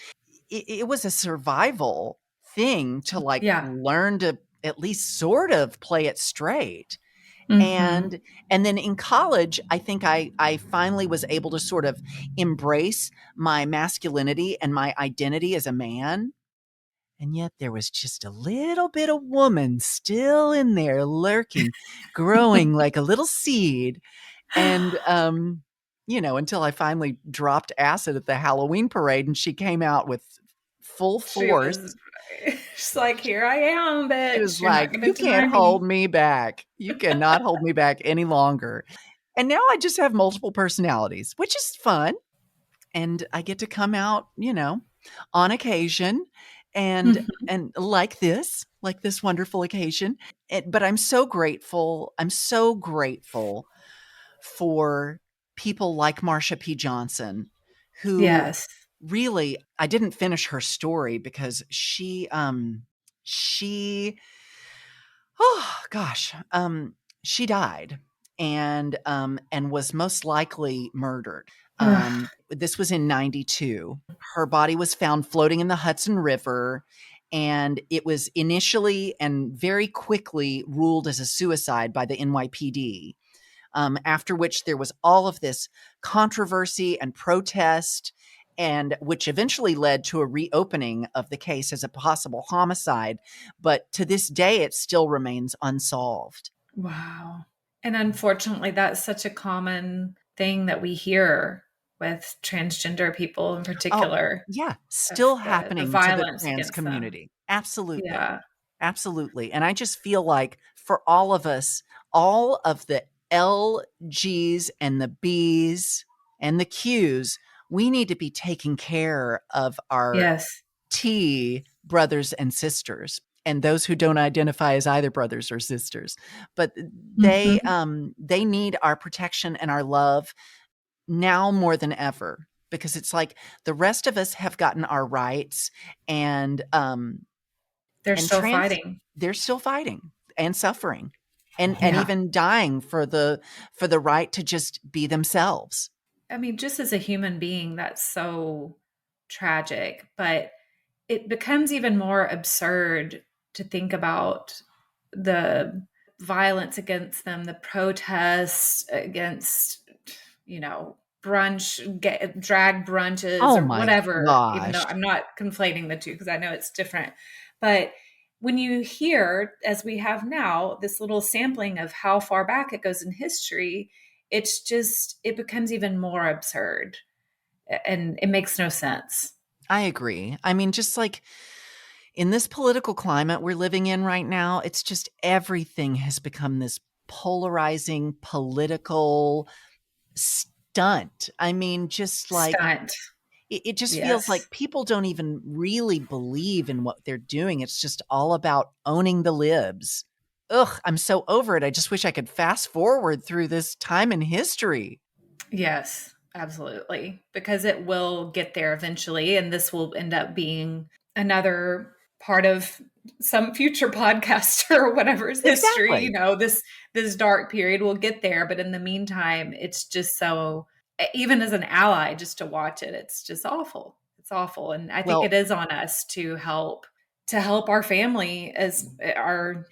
[SPEAKER 2] it was a survival thing to like
[SPEAKER 1] Yeah.
[SPEAKER 2] learn to at least sort of play it straight.
[SPEAKER 1] Hmm.
[SPEAKER 2] And then in college, I think I finally was able to sort of embrace my masculinity and my identity as a man. And yet there was just a little bit of woman still in there lurking, growing like a little seed. And until I finally dropped acid at the Halloween parade and she came out with full
[SPEAKER 1] She
[SPEAKER 2] force.
[SPEAKER 1] was, she's like, here I am,
[SPEAKER 2] She was
[SPEAKER 1] bitch. You're not
[SPEAKER 2] like,
[SPEAKER 1] going to
[SPEAKER 2] "You
[SPEAKER 1] deny
[SPEAKER 2] can't hold
[SPEAKER 1] me.
[SPEAKER 2] me back. You cannot hold me back any longer." And now I just have multiple personalities, which is fun. And I get to come out, on occasion, and
[SPEAKER 1] Mhm.
[SPEAKER 2] like this wonderful occasion. But I'm so grateful. I'm so grateful for people like Marsha P. Johnson, who
[SPEAKER 1] Yes.
[SPEAKER 2] really, I didn't finish her story because she oh gosh, she died, and was most likely murdered.
[SPEAKER 1] Ugh.
[SPEAKER 2] This was in 92. Her body was found floating in the Hudson River, and it was initially and very quickly ruled as a suicide by the NYPD. After which there was all of this controversy and protest, and which eventually led to a reopening of the case as a possible homicide. But to this day, it still remains unsolved.
[SPEAKER 1] Wow. And unfortunately, that's such a common thing that we hear with transgender people in
[SPEAKER 2] Oh,
[SPEAKER 1] particular,
[SPEAKER 2] yeah,
[SPEAKER 1] of
[SPEAKER 2] still
[SPEAKER 1] the
[SPEAKER 2] happening to the
[SPEAKER 1] violence
[SPEAKER 2] trans
[SPEAKER 1] against them.
[SPEAKER 2] community. Absolutely.
[SPEAKER 1] Yeah.
[SPEAKER 2] Absolutely. And I just feel like for all of us, all of the L, G's, and the B's and the Q's, we need to be taking care of our
[SPEAKER 1] Yes.
[SPEAKER 2] T brothers and sisters, and those who don't identify as either brothers or sisters. But
[SPEAKER 1] Mhm.
[SPEAKER 2] they need our protection and our love now more than ever, because it's like the rest of us have gotten our rights, and
[SPEAKER 1] They're
[SPEAKER 2] and
[SPEAKER 1] still
[SPEAKER 2] trans
[SPEAKER 1] fighting.
[SPEAKER 2] they're still fighting and suffering, and
[SPEAKER 1] Yeah.
[SPEAKER 2] even dying for the right to just be themselves.
[SPEAKER 1] I mean, just as a human being, that's so tragic, but it becomes even more absurd to think about the violence against them, the protests against, you know, drag brunches
[SPEAKER 2] Oh
[SPEAKER 1] or
[SPEAKER 2] my
[SPEAKER 1] whatever, even though
[SPEAKER 2] gosh.
[SPEAKER 1] I'm not conflating the two because I know it's different. But when you hear, as we have now, this little sampling of how far back it goes in history, it becomes even more absurd and it makes no sense.
[SPEAKER 2] I agree. I mean, just like in this political climate we're living in right now, it's just everything has become this polarizing political stunt. I mean, just like
[SPEAKER 1] Stunt.
[SPEAKER 2] it just feels
[SPEAKER 1] Yes.
[SPEAKER 2] like people don't even really believe in what they're doing. It's just all about owning the libs. Ugh, I'm so over it. I just wish I could fast forward through this time in history.
[SPEAKER 1] Yes, absolutely. Because it will get there eventually. And this will end up being another part of some future podcaster or whatever's history,
[SPEAKER 2] Exactly.
[SPEAKER 1] this dark period. We'll get there, but in the meantime, it's just so, even as an ally, just to watch it, it's just awful. It's awful. And I think
[SPEAKER 2] Well,
[SPEAKER 1] it is on us to help our family, as our,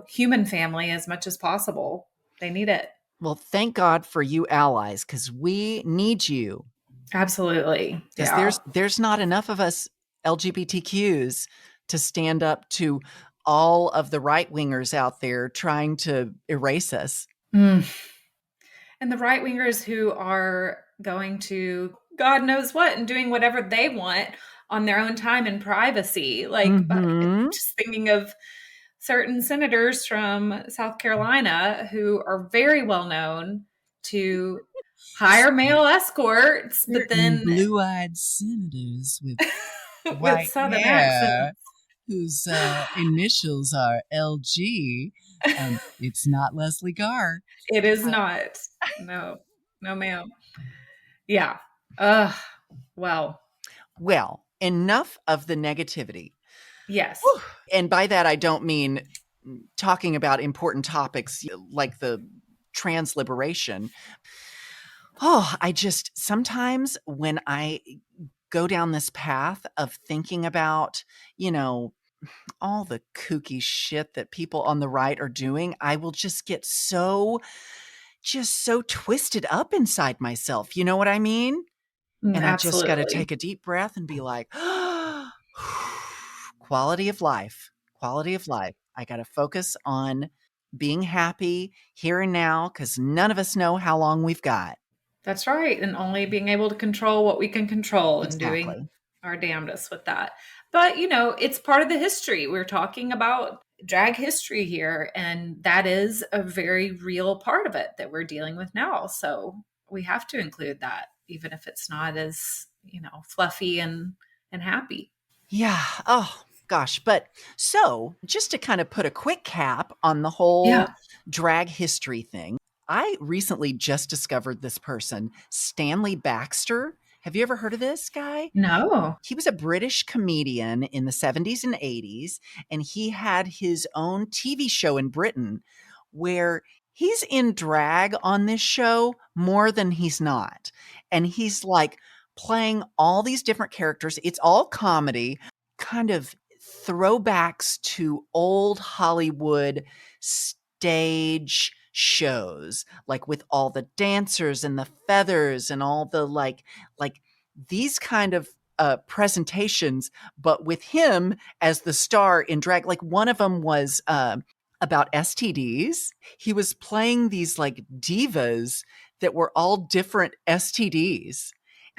[SPEAKER 1] human family, as much as possible. They need it.
[SPEAKER 2] well, thank God for you allies, because we need you.
[SPEAKER 1] Absolutely.
[SPEAKER 2] Because
[SPEAKER 1] Yeah.
[SPEAKER 2] there's not enough of us LGBTQs to stand up to all of the right wingers out there trying to erase us.
[SPEAKER 1] Mm. And the right wingers who are going to God knows what and doing whatever they want on their own time and privacy. Like,
[SPEAKER 2] Mm-hmm.
[SPEAKER 1] just thinking of certain senators from South Carolina who are very well known to hire male escorts, but
[SPEAKER 3] Certain
[SPEAKER 1] then
[SPEAKER 3] blue-eyed senators with
[SPEAKER 1] with
[SPEAKER 3] white
[SPEAKER 1] Southern
[SPEAKER 3] hair
[SPEAKER 1] accents.
[SPEAKER 3] whose initials are LG. It's not Leslie Garr.
[SPEAKER 1] It is not. No, no, ma'am. Yeah. Ugh. Well,
[SPEAKER 2] Well, enough of the negativity.
[SPEAKER 1] yes.
[SPEAKER 2] Whew. And by that, I don't mean talking about important topics like the trans liberation. Oh, I just sometimes when I go down this path of thinking about, all the kooky shit that people on the right are doing, I will just get so twisted up inside myself. You know what I mean? And I just got to
[SPEAKER 1] Absolutely.
[SPEAKER 2] take a deep breath and be like, quality of life, quality of life. I got to focus on being happy here and now because none of us know how long we've got.
[SPEAKER 1] That's right. And only being able to control what we can control and doing
[SPEAKER 2] Exactly.
[SPEAKER 1] our damnedest with that. But, it's part of the history. We're talking about drag history here, and that is a very real part of it that we're dealing with now. So we have to include that, even if it's not as, fluffy and happy.
[SPEAKER 2] Yeah. Oh, gosh. But so just to kind of put a quick cap on the
[SPEAKER 1] Yeah.
[SPEAKER 2] whole drag history thing, I recently just discovered this person, Stanley Baxter. Have you ever heard of this guy?
[SPEAKER 1] No.
[SPEAKER 2] He was a British comedian in the 70s and 80s, and he had his own TV show in Britain where he's in drag on this show more than he's not. And he's like playing all these different characters. It's all comedy, kind of throwbacks to old Hollywood stage shows, like with all the dancers and the feathers and all the like these kind of presentations, but with him as the star in drag. Like one of them was about STDs. He was playing these like divas that were all different STDs.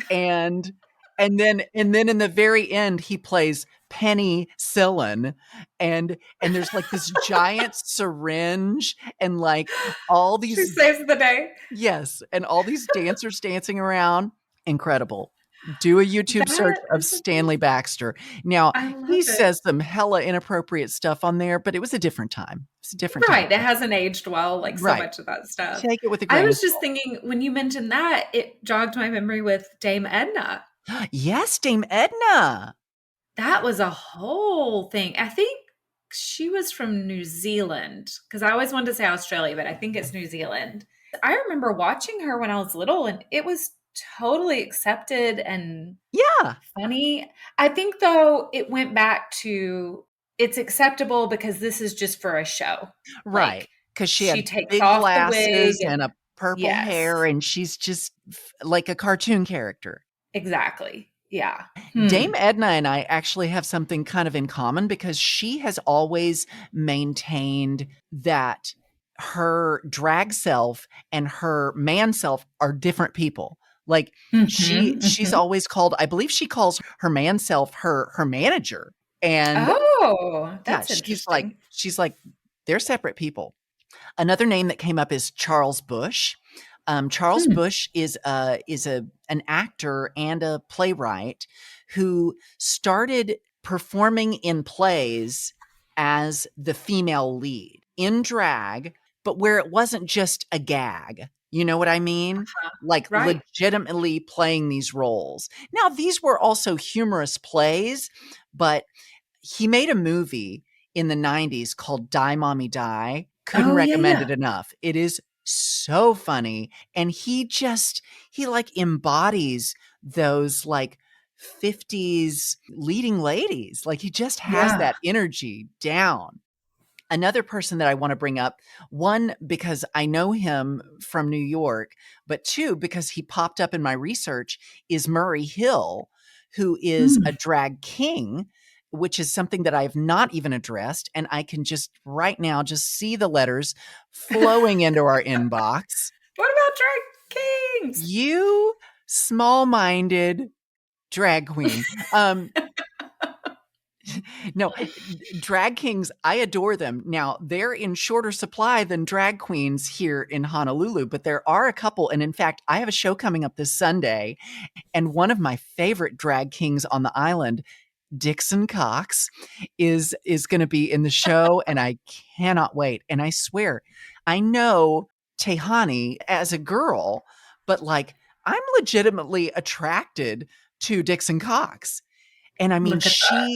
[SPEAKER 2] And and then in the very end he plays penicillin, and there's like this giant syringe and like all
[SPEAKER 1] She
[SPEAKER 2] these,
[SPEAKER 1] saves the day.
[SPEAKER 2] yes, and all these dancers dancing around. Incredible. Do a YouTube search
[SPEAKER 1] That
[SPEAKER 2] of
[SPEAKER 1] is
[SPEAKER 2] Stanley
[SPEAKER 1] amazing.
[SPEAKER 2] Baxter. Now,
[SPEAKER 1] I love
[SPEAKER 2] he
[SPEAKER 1] it.
[SPEAKER 2] says some hella inappropriate stuff on there, but it was a different time. It's a different time.
[SPEAKER 1] Right. It hasn't aged well, like so
[SPEAKER 2] Right.
[SPEAKER 1] much of that stuff.
[SPEAKER 2] Take it with a
[SPEAKER 1] I
[SPEAKER 2] grain of
[SPEAKER 1] was just
[SPEAKER 2] salt.
[SPEAKER 1] thinking when you mentioned that, it jogged my memory with Dame Edna.
[SPEAKER 2] Yes, Dame Edna.
[SPEAKER 1] That was a whole thing. I think she was from New Zealand because I always wanted to say Australia, but I think it's New Zealand. I remember watching her when I was little and it was totally accepted and
[SPEAKER 2] Yeah.
[SPEAKER 1] funny. I think though it went back to it's acceptable because this is just for a show.
[SPEAKER 2] Right.
[SPEAKER 1] Like
[SPEAKER 2] Because she
[SPEAKER 1] she
[SPEAKER 2] had
[SPEAKER 1] takes
[SPEAKER 2] big
[SPEAKER 1] off the wig
[SPEAKER 2] glasses and
[SPEAKER 1] and
[SPEAKER 2] a purple
[SPEAKER 1] yes,
[SPEAKER 2] hair, and she's just like a cartoon character.
[SPEAKER 1] exactly. Yeah.
[SPEAKER 2] Dame Edna and I actually have something kind of in common because she has always maintained that her drag self and her man self are different people. Like she's
[SPEAKER 1] Mhm.
[SPEAKER 2] always called, I believe she calls her man self her manager. And
[SPEAKER 1] Oh,
[SPEAKER 2] yeah,
[SPEAKER 1] that's interesting.
[SPEAKER 2] she's like they're separate people. Another name that came up is Charles Bush. Charles
[SPEAKER 1] Hmm.
[SPEAKER 2] Bush is an actor and a playwright who started performing in plays as the female lead in drag, but where it wasn't just a gag. You know what I mean? Like
[SPEAKER 1] Right.
[SPEAKER 2] legitimately playing these roles. Now, these were also humorous plays, but he made a movie in the 90s called Die Mommy Die. Couldn't
[SPEAKER 1] Oh, yeah,
[SPEAKER 2] recommend
[SPEAKER 1] yeah.
[SPEAKER 2] it enough. It is so funny. And he like embodies those like 50s leading ladies. Like he just has
[SPEAKER 1] Yeah.
[SPEAKER 2] that energy down. Another person that I want to bring up, one, because I know him from New York, but two, because he popped up in my research, is Murray Hill, who is a
[SPEAKER 1] Mm.
[SPEAKER 2] drag king, which is something that I have not even addressed. And I can just right now just see the letters flowing into our inbox.
[SPEAKER 1] What about drag kings?
[SPEAKER 2] You small minded drag queen. No, drag kings, I adore them. Now, they're in shorter supply than drag queens here in Honolulu, but there are a couple. And in fact, I have a show coming up this Sunday, and one of my favorite drag kings on the island, Dixon Cox, is going to be in the show, and I cannot wait. And I swear, I know Tehani as a girl, but like I'm legitimately attracted to Dixon Cox. And I mean,
[SPEAKER 1] Look at that.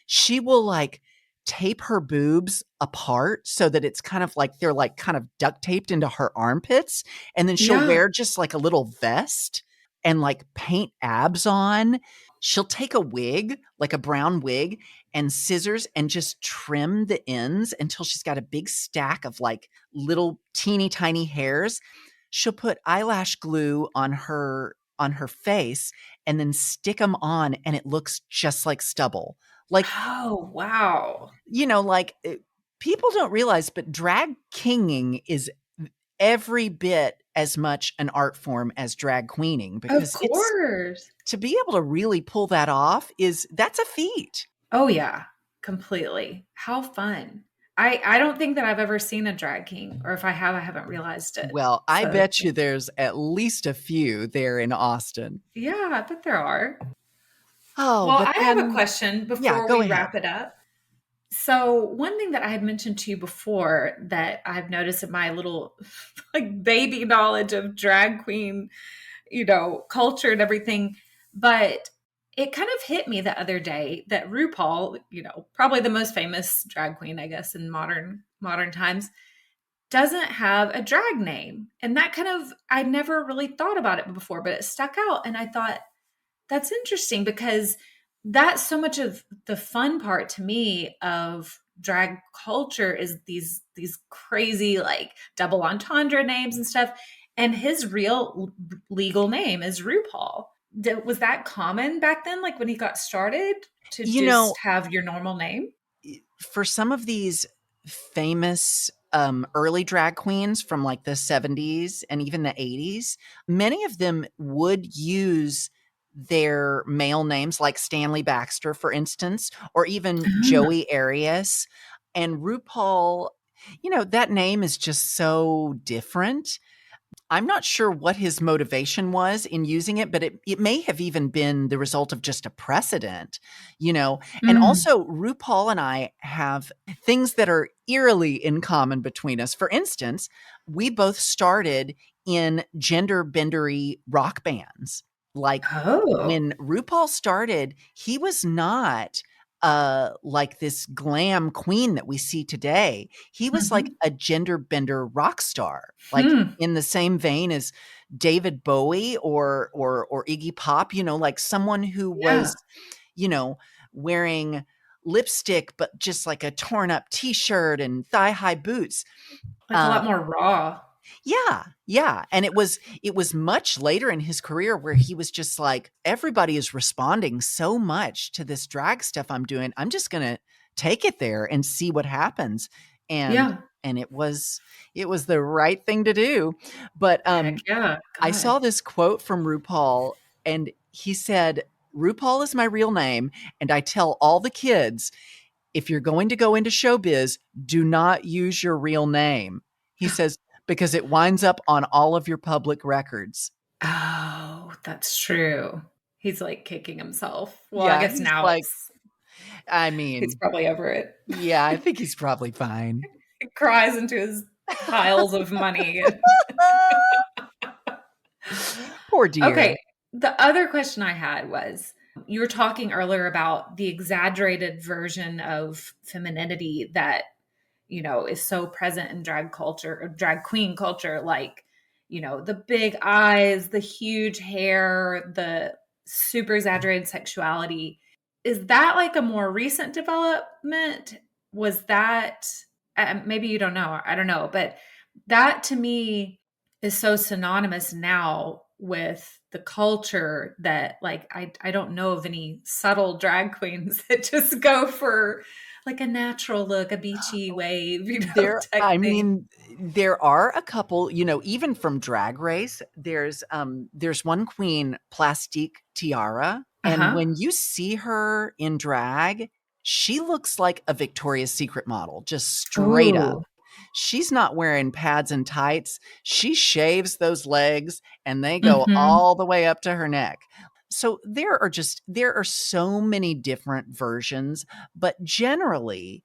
[SPEAKER 2] she will like tape her boobs apart so that it's kind of like they're like kind of duct taped into her armpits. And then she'll
[SPEAKER 1] Yeah.
[SPEAKER 2] wear just like a little vest and like paint abs on. She'll take a wig, like a brown wig, and scissors and just trim the ends until she's got a big stack of like little teeny tiny hairs. She'll put eyelash glue on her face and then stick them on, and it looks just like stubble. Like,
[SPEAKER 1] Oh, wow.
[SPEAKER 2] like people don't realize, but drag kinging is every bit as much an art form as drag queening,
[SPEAKER 1] Of
[SPEAKER 2] because it's
[SPEAKER 1] course.
[SPEAKER 2] to be able to really pull that off that's a feat.
[SPEAKER 1] Oh, yeah. Completely. How fun. I don't think that I've ever seen a drag king, or if I have, I haven't realized it.
[SPEAKER 2] Well, I
[SPEAKER 1] So,
[SPEAKER 2] bet you there's at least a few there in Austin.
[SPEAKER 1] yeah, I bet there are.
[SPEAKER 2] Oh,
[SPEAKER 1] Well,
[SPEAKER 2] but
[SPEAKER 1] I have a
[SPEAKER 2] then,
[SPEAKER 1] question
[SPEAKER 2] yeah,
[SPEAKER 1] before
[SPEAKER 2] go
[SPEAKER 1] we
[SPEAKER 2] ahead.
[SPEAKER 1] wrap it up. So, one thing that I had mentioned to you before that I've noticed in my little like baby knowledge of drag queen, culture and everything, but it kind of hit me the other day that RuPaul, probably the most famous drag queen, I guess, in modern times, doesn't have a drag name. And that kind of I never really thought about it before, but it stuck out and I thought that's interesting because that's so much of the fun part to me of drag culture is these crazy like double entendre names and stuff. And his real legal name is RuPaul. Was that common back then, like when he got started, to
[SPEAKER 2] You
[SPEAKER 1] just
[SPEAKER 2] know,
[SPEAKER 1] have your normal name?
[SPEAKER 2] for some of these famous early drag queens from like the 70s and even the 80s, many of them would use their male names, like Stanley Baxter, for instance, or even
[SPEAKER 1] Ah,
[SPEAKER 2] Joey Arias. And RuPaul, that name is just so different. I'm not sure what his motivation was in using it, but it may have even been the result of just a precedent, you know? And
[SPEAKER 1] mm,
[SPEAKER 2] also, RuPaul and I have things that are eerily in common between us. For instance, we both started in gender bendery rock bands. Like
[SPEAKER 1] oh,
[SPEAKER 2] when RuPaul started, he was not like this glam queen that we see today. He was like
[SPEAKER 1] mhm,
[SPEAKER 2] a gender bender rock star, like
[SPEAKER 1] hmm,
[SPEAKER 2] in the same vein as David Bowie or Iggy Pop, like someone who
[SPEAKER 1] yeah,
[SPEAKER 2] was, you know, wearing lipstick but just like a torn up t-shirt and thigh-high boots.
[SPEAKER 1] like a
[SPEAKER 2] Uh
[SPEAKER 1] lot more raw.
[SPEAKER 2] yeah, yeah, and it was much later in his career where he was just like, everybody is responding so much to this drag stuff I'm doing. I'm just gonna take it there and see what happens. And
[SPEAKER 1] Yeah,
[SPEAKER 2] and it was the right thing to do. But
[SPEAKER 1] heck yeah,
[SPEAKER 2] I
[SPEAKER 1] God.
[SPEAKER 2] saw this quote from RuPaul, and he said, RuPaul is my real name, and I tell all the kids, if you're going to go into showbiz, do not use your real name. He says, because it winds up on all of your public records.
[SPEAKER 1] Oh, that's true. He's, like, kicking himself. Well, I
[SPEAKER 2] Yeah,
[SPEAKER 1] guess
[SPEAKER 2] he's
[SPEAKER 1] now
[SPEAKER 2] like, I
[SPEAKER 1] he's
[SPEAKER 2] mean,
[SPEAKER 1] probably over it.
[SPEAKER 2] yeah, I think he's probably fine.
[SPEAKER 1] He cries into his piles of money.
[SPEAKER 2] Poor
[SPEAKER 1] Okay,
[SPEAKER 2] dear.
[SPEAKER 1] the other question I had was, You were talking earlier about the exaggerated version of femininity that, is so present in drag culture or drag queen culture, like, the big eyes, the huge hair, the super exaggerated sexuality. Is that like a more recent development? Was that, maybe you don't know, I don't know, but that to me is so synonymous now with the culture that, like, I don't know of any subtle drag queens that just go for like a natural look, a beachy wave, type
[SPEAKER 2] I
[SPEAKER 1] thing.
[SPEAKER 2] mean, there are a couple, even from Drag Race. There's one queen, Plastique Tiara, and
[SPEAKER 1] Uh-huh.
[SPEAKER 2] when you see her in drag, she looks like a Victoria's Secret model, just straight up.
[SPEAKER 1] Ooh.
[SPEAKER 2] She's not wearing pads and tights. She shaves those legs and they go
[SPEAKER 1] Mhm.
[SPEAKER 2] all the way up to her neck. So there are so many different versions, but generally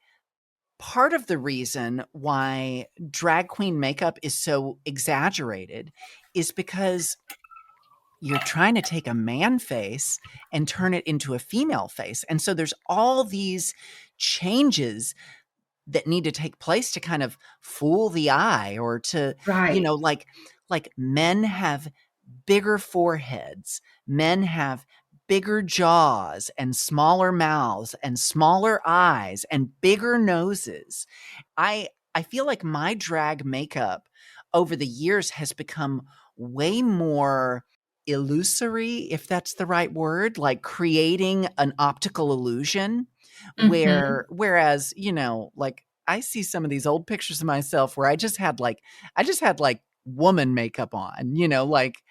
[SPEAKER 2] part of the reason why drag queen makeup is so exaggerated is because you're trying to take a man face and turn it into a female face. And so there's all these changes that need to take place to kind of fool the eye or to,
[SPEAKER 1] Right.
[SPEAKER 2] like men have bigger foreheads. Men have bigger jaws and smaller mouths and smaller eyes and bigger noses. I feel like my drag makeup over the years has become way more illusory, if that's the right word, like creating an optical illusion
[SPEAKER 1] Mhm.
[SPEAKER 2] whereas, like I see some of these old pictures of myself where I just had like woman makeup on, like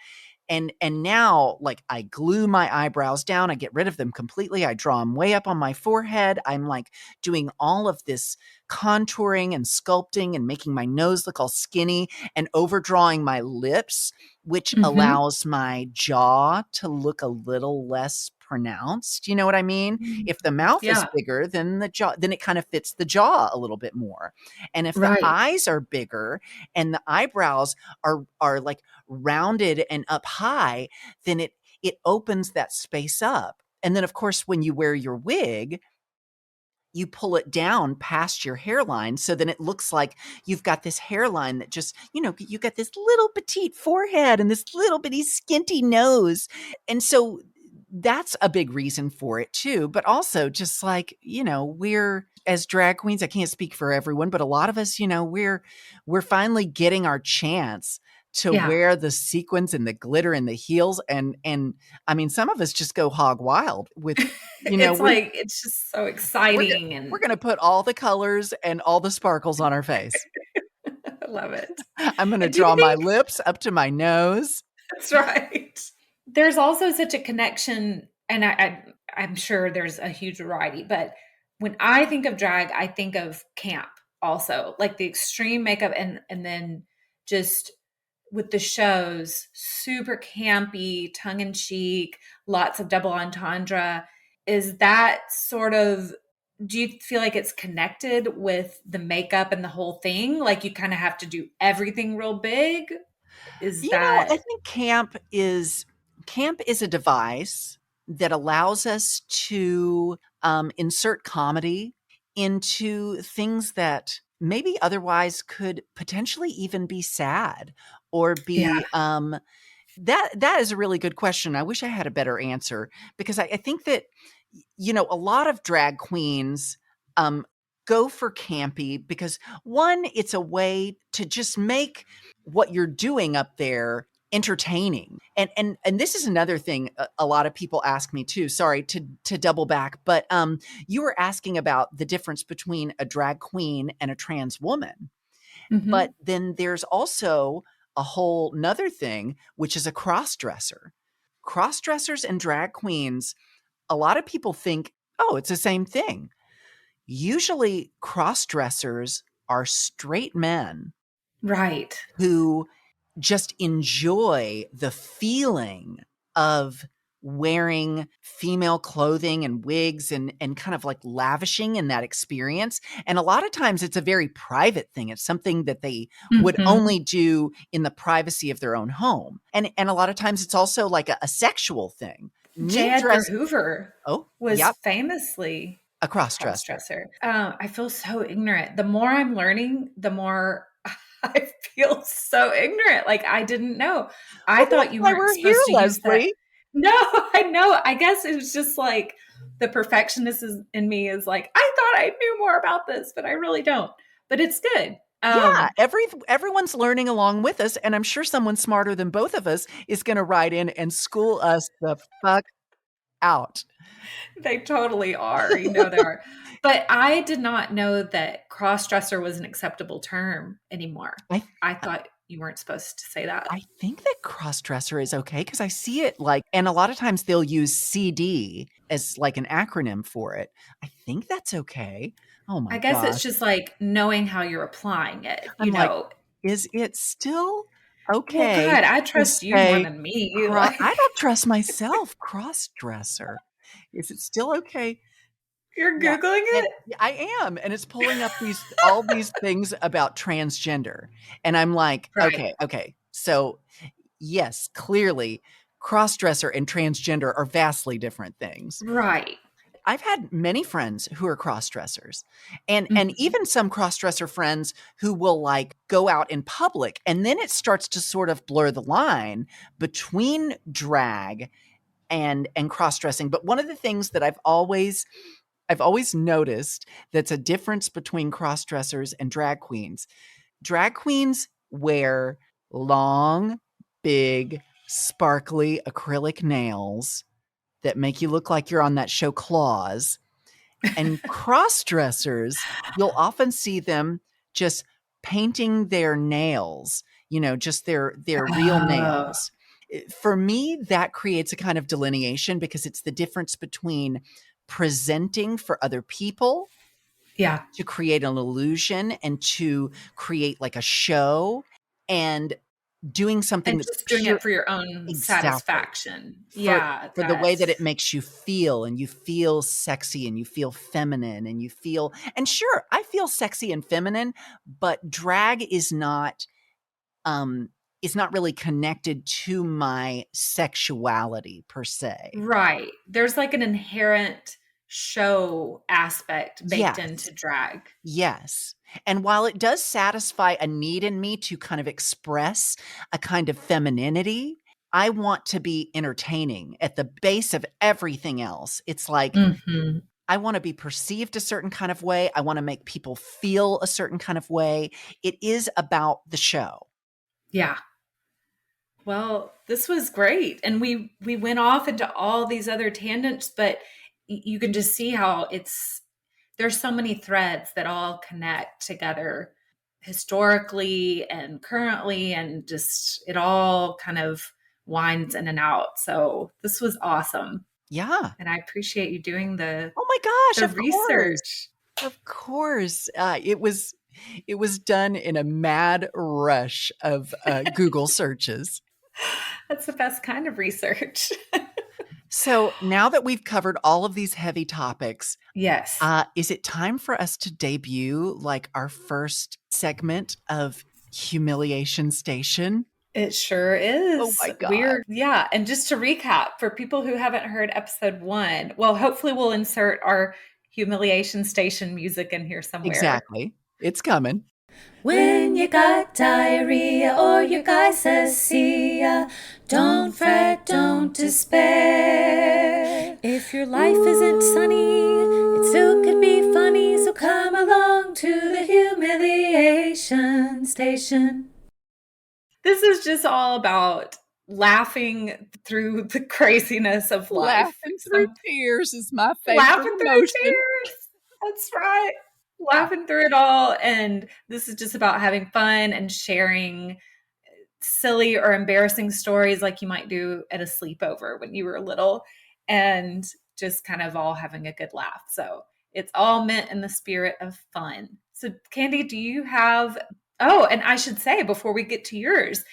[SPEAKER 2] and now, like, I glue my eyebrows down, I get rid of them completely, I draw them way up on my forehead, I'm, like, doing all of this contouring and sculpting and making my nose look all skinny and overdrawing my lips, which
[SPEAKER 1] Mhm.
[SPEAKER 2] allows my jaw to look a little less pronounced, you know what I mean?
[SPEAKER 1] Mm.
[SPEAKER 2] If the mouth is
[SPEAKER 1] Yeah.
[SPEAKER 2] bigger, then it kinda fits the jaw a little bit more, and if the
[SPEAKER 1] Right.
[SPEAKER 2] eyes are bigger and the eyebrows are, like, rounded and up high, then it opens that space up. And then of course when you wear your wig, you pull it down past your hairline so then it looks like you've got this hairline that just, you got this little petite forehead and this little bitty skinty nose. And so that's a big reason for it too. But also just like, we're as drag queens, I can't speak for everyone, but a lot of us, we're finally getting our chance to
[SPEAKER 1] Yeah.
[SPEAKER 2] wear the sequins and the glitter and the heels. And I mean, some of us just go hog wild with,
[SPEAKER 1] It's
[SPEAKER 2] we're
[SPEAKER 1] like, it's just so
[SPEAKER 2] we're go
[SPEAKER 1] exciting,
[SPEAKER 2] we're
[SPEAKER 1] and
[SPEAKER 2] gonna put all the colors and all the sparkles on our face.
[SPEAKER 1] I love it.
[SPEAKER 2] I'm gonna
[SPEAKER 1] And do you
[SPEAKER 2] draw my
[SPEAKER 1] think
[SPEAKER 2] lips up to my nose.
[SPEAKER 1] that's right? There's also such a connection, and I'm sure there's a huge variety, but when I think of drag, I think of camp also, like the extreme makeup, and then just with the shows, super campy, tongue in cheek, lots of double entendre. Is that sort of, do you feel like it's connected with the makeup and the whole thing? Like you kind of have to do everything real big? Is
[SPEAKER 2] I
[SPEAKER 1] that,
[SPEAKER 2] think camp is a device that allows us to, insert comedy into things that maybe otherwise could potentially even be sad or
[SPEAKER 1] yeah,
[SPEAKER 2] be, that is a really good question. I wish I had a better answer because I think that a lot of drag queens um go for campy because one, it's a way to just make what you're doing up there entertaining. And this is another thing a lot of people ask me too. Sorry to double back, but you were asking about the difference between a drag queen and a trans woman. But
[SPEAKER 1] mhm,
[SPEAKER 2] then there's also a whole nother thing, which is a cross dresser. Cross dressers and drag queens, a lot of people think, oh, it's the same thing. Usually, cross dressers are straight men
[SPEAKER 1] right.
[SPEAKER 2] who just enjoy the feeling of wearing female clothing and wigs and kind of like lavishing in that experience. And a lot of times it's a very private thing. It's something that they would
[SPEAKER 1] Mhm.
[SPEAKER 2] only do in the privacy of their own home. And a lot of times it's also like a sexual thing.
[SPEAKER 1] J.
[SPEAKER 2] Me
[SPEAKER 1] Edgar
[SPEAKER 2] dress.
[SPEAKER 1] Hoover
[SPEAKER 2] Oh,
[SPEAKER 1] was
[SPEAKER 2] yep.
[SPEAKER 1] famously
[SPEAKER 2] A
[SPEAKER 1] a
[SPEAKER 2] cross-dresser.
[SPEAKER 1] cross-dresser. I feel so ignorant. The more I'm learning, the more I feel so ignorant. Like I didn't know. I
[SPEAKER 2] Well, that's
[SPEAKER 1] thought you
[SPEAKER 2] why
[SPEAKER 1] weren't
[SPEAKER 2] we're here,
[SPEAKER 1] supposed to use that.
[SPEAKER 2] Leslie.
[SPEAKER 1] No, I know. I guess it was just like the perfectionist in me is like, I thought I knew more about this, but I really don't. But it's good.
[SPEAKER 2] Yeah, everyone's learning along with us, and I'm sure someone smarter than both of us is gonna write in and school us the fuck out.
[SPEAKER 1] They totally are. You know they are. But I did not know that cross-dresser was an acceptable term anymore.
[SPEAKER 2] I
[SPEAKER 1] I thought you weren't supposed to say that.
[SPEAKER 2] I think that cross-dresser is okay because I see it like, and a lot of times they'll use CD as like an acronym for it. I think that's okay. Oh my
[SPEAKER 1] I guess it's
[SPEAKER 2] gosh.
[SPEAKER 1] just like knowing how you're applying it,
[SPEAKER 2] I'm
[SPEAKER 1] you
[SPEAKER 2] like,
[SPEAKER 1] know.
[SPEAKER 2] is it still
[SPEAKER 1] Well,
[SPEAKER 2] okay
[SPEAKER 1] God, I
[SPEAKER 2] to
[SPEAKER 1] trust you more
[SPEAKER 2] say
[SPEAKER 1] than me. Like
[SPEAKER 2] I don't trust myself, cross-dresser. Is it still okay?
[SPEAKER 1] you're
[SPEAKER 2] Yeah,
[SPEAKER 1] Googling
[SPEAKER 2] and
[SPEAKER 1] it?
[SPEAKER 2] yeah, I am, and it's pulling up all these things about transgender, and I'm like,
[SPEAKER 1] Right.
[SPEAKER 2] okay, so, yes, clearly, cross-dresser and transgender are vastly different things.
[SPEAKER 1] Right.
[SPEAKER 2] I've had many friends who are cross-dressers, and
[SPEAKER 1] Mhm.
[SPEAKER 2] even some cross-dresser friends who will, like, go out in public, and then it starts to sort of blur the line between drag and cross-dressing, but one of the things that I've always noticed that's a difference between cross-dressers and drag queens. Drag queens wear long, big, sparkly acrylic nails that make you look like you're on that show Claws. And cross-dressers, you'll often see them just painting their nails, just their real
[SPEAKER 1] Oh,
[SPEAKER 2] nails. For me, that creates a kind of delineation because it's the difference between presenting for other people
[SPEAKER 1] yeah.
[SPEAKER 2] to create an illusion and to create like a show and doing something
[SPEAKER 1] And
[SPEAKER 2] that's
[SPEAKER 1] just doing
[SPEAKER 2] pure.
[SPEAKER 1] it for your own
[SPEAKER 2] Exactly.
[SPEAKER 1] satisfaction.
[SPEAKER 2] For
[SPEAKER 1] Yeah,
[SPEAKER 2] for the way that it makes you feel, and you feel sexy and you feel feminine and you feel, and sure, I feel sexy and feminine, but drag um is not really connected to my sexuality per se.
[SPEAKER 1] right. There's like an inherent show aspect baked
[SPEAKER 2] Yes.
[SPEAKER 1] into drag.
[SPEAKER 2] Yes. And while it does satisfy a need in me to kind of express a kind of femininity, I want to be entertaining at the base of everything else. It's like
[SPEAKER 1] Mhm.
[SPEAKER 2] I want to be perceived a certain kind of way. I want to make people feel a certain kind of way. It is about the show.
[SPEAKER 1] Yeah. Well, this was great. And we went off into all these other tangents, but you can just see how there's so many threads that all connect together historically and currently and just it all kind of winds in and out. So this was awesome.
[SPEAKER 2] Yeah.
[SPEAKER 1] And I appreciate you doing
[SPEAKER 2] Oh my gosh,
[SPEAKER 1] the
[SPEAKER 2] of course.
[SPEAKER 1] research.
[SPEAKER 2] Of course. It was done in a mad rush of Google searches.
[SPEAKER 1] That's the best kind of research.
[SPEAKER 2] So now that we've covered all of these heavy topics,
[SPEAKER 1] Yes.
[SPEAKER 2] is it time for us to debut like our first segment of Humiliation Station?
[SPEAKER 1] It sure
[SPEAKER 2] Oh
[SPEAKER 1] is.
[SPEAKER 2] my God.
[SPEAKER 1] Yeah. And just to recap, for people who haven't heard episode 1, well, hopefully we'll insert our Humiliation Station music in here somewhere.
[SPEAKER 2] Exactly. It's coming.
[SPEAKER 4] When you got diarrhea or your guy says see ya, don't fret, don't despair. If your life isn't sunny, it still could be funny, so come along to the Humiliation Station.
[SPEAKER 1] This is just all about laughing through the craziness of life.
[SPEAKER 3] Laughing through tears is my favorite
[SPEAKER 1] Laughing through
[SPEAKER 3] emotion.
[SPEAKER 1] tears. That's right. Laughing through it all. And this is just about having fun and sharing silly or embarrassing stories like you might do at a sleepover when you were little and just kind of all having a good laugh. So it's all meant in the spirit of fun. So, Candy, do you have, oh, and I should say before we get to yours,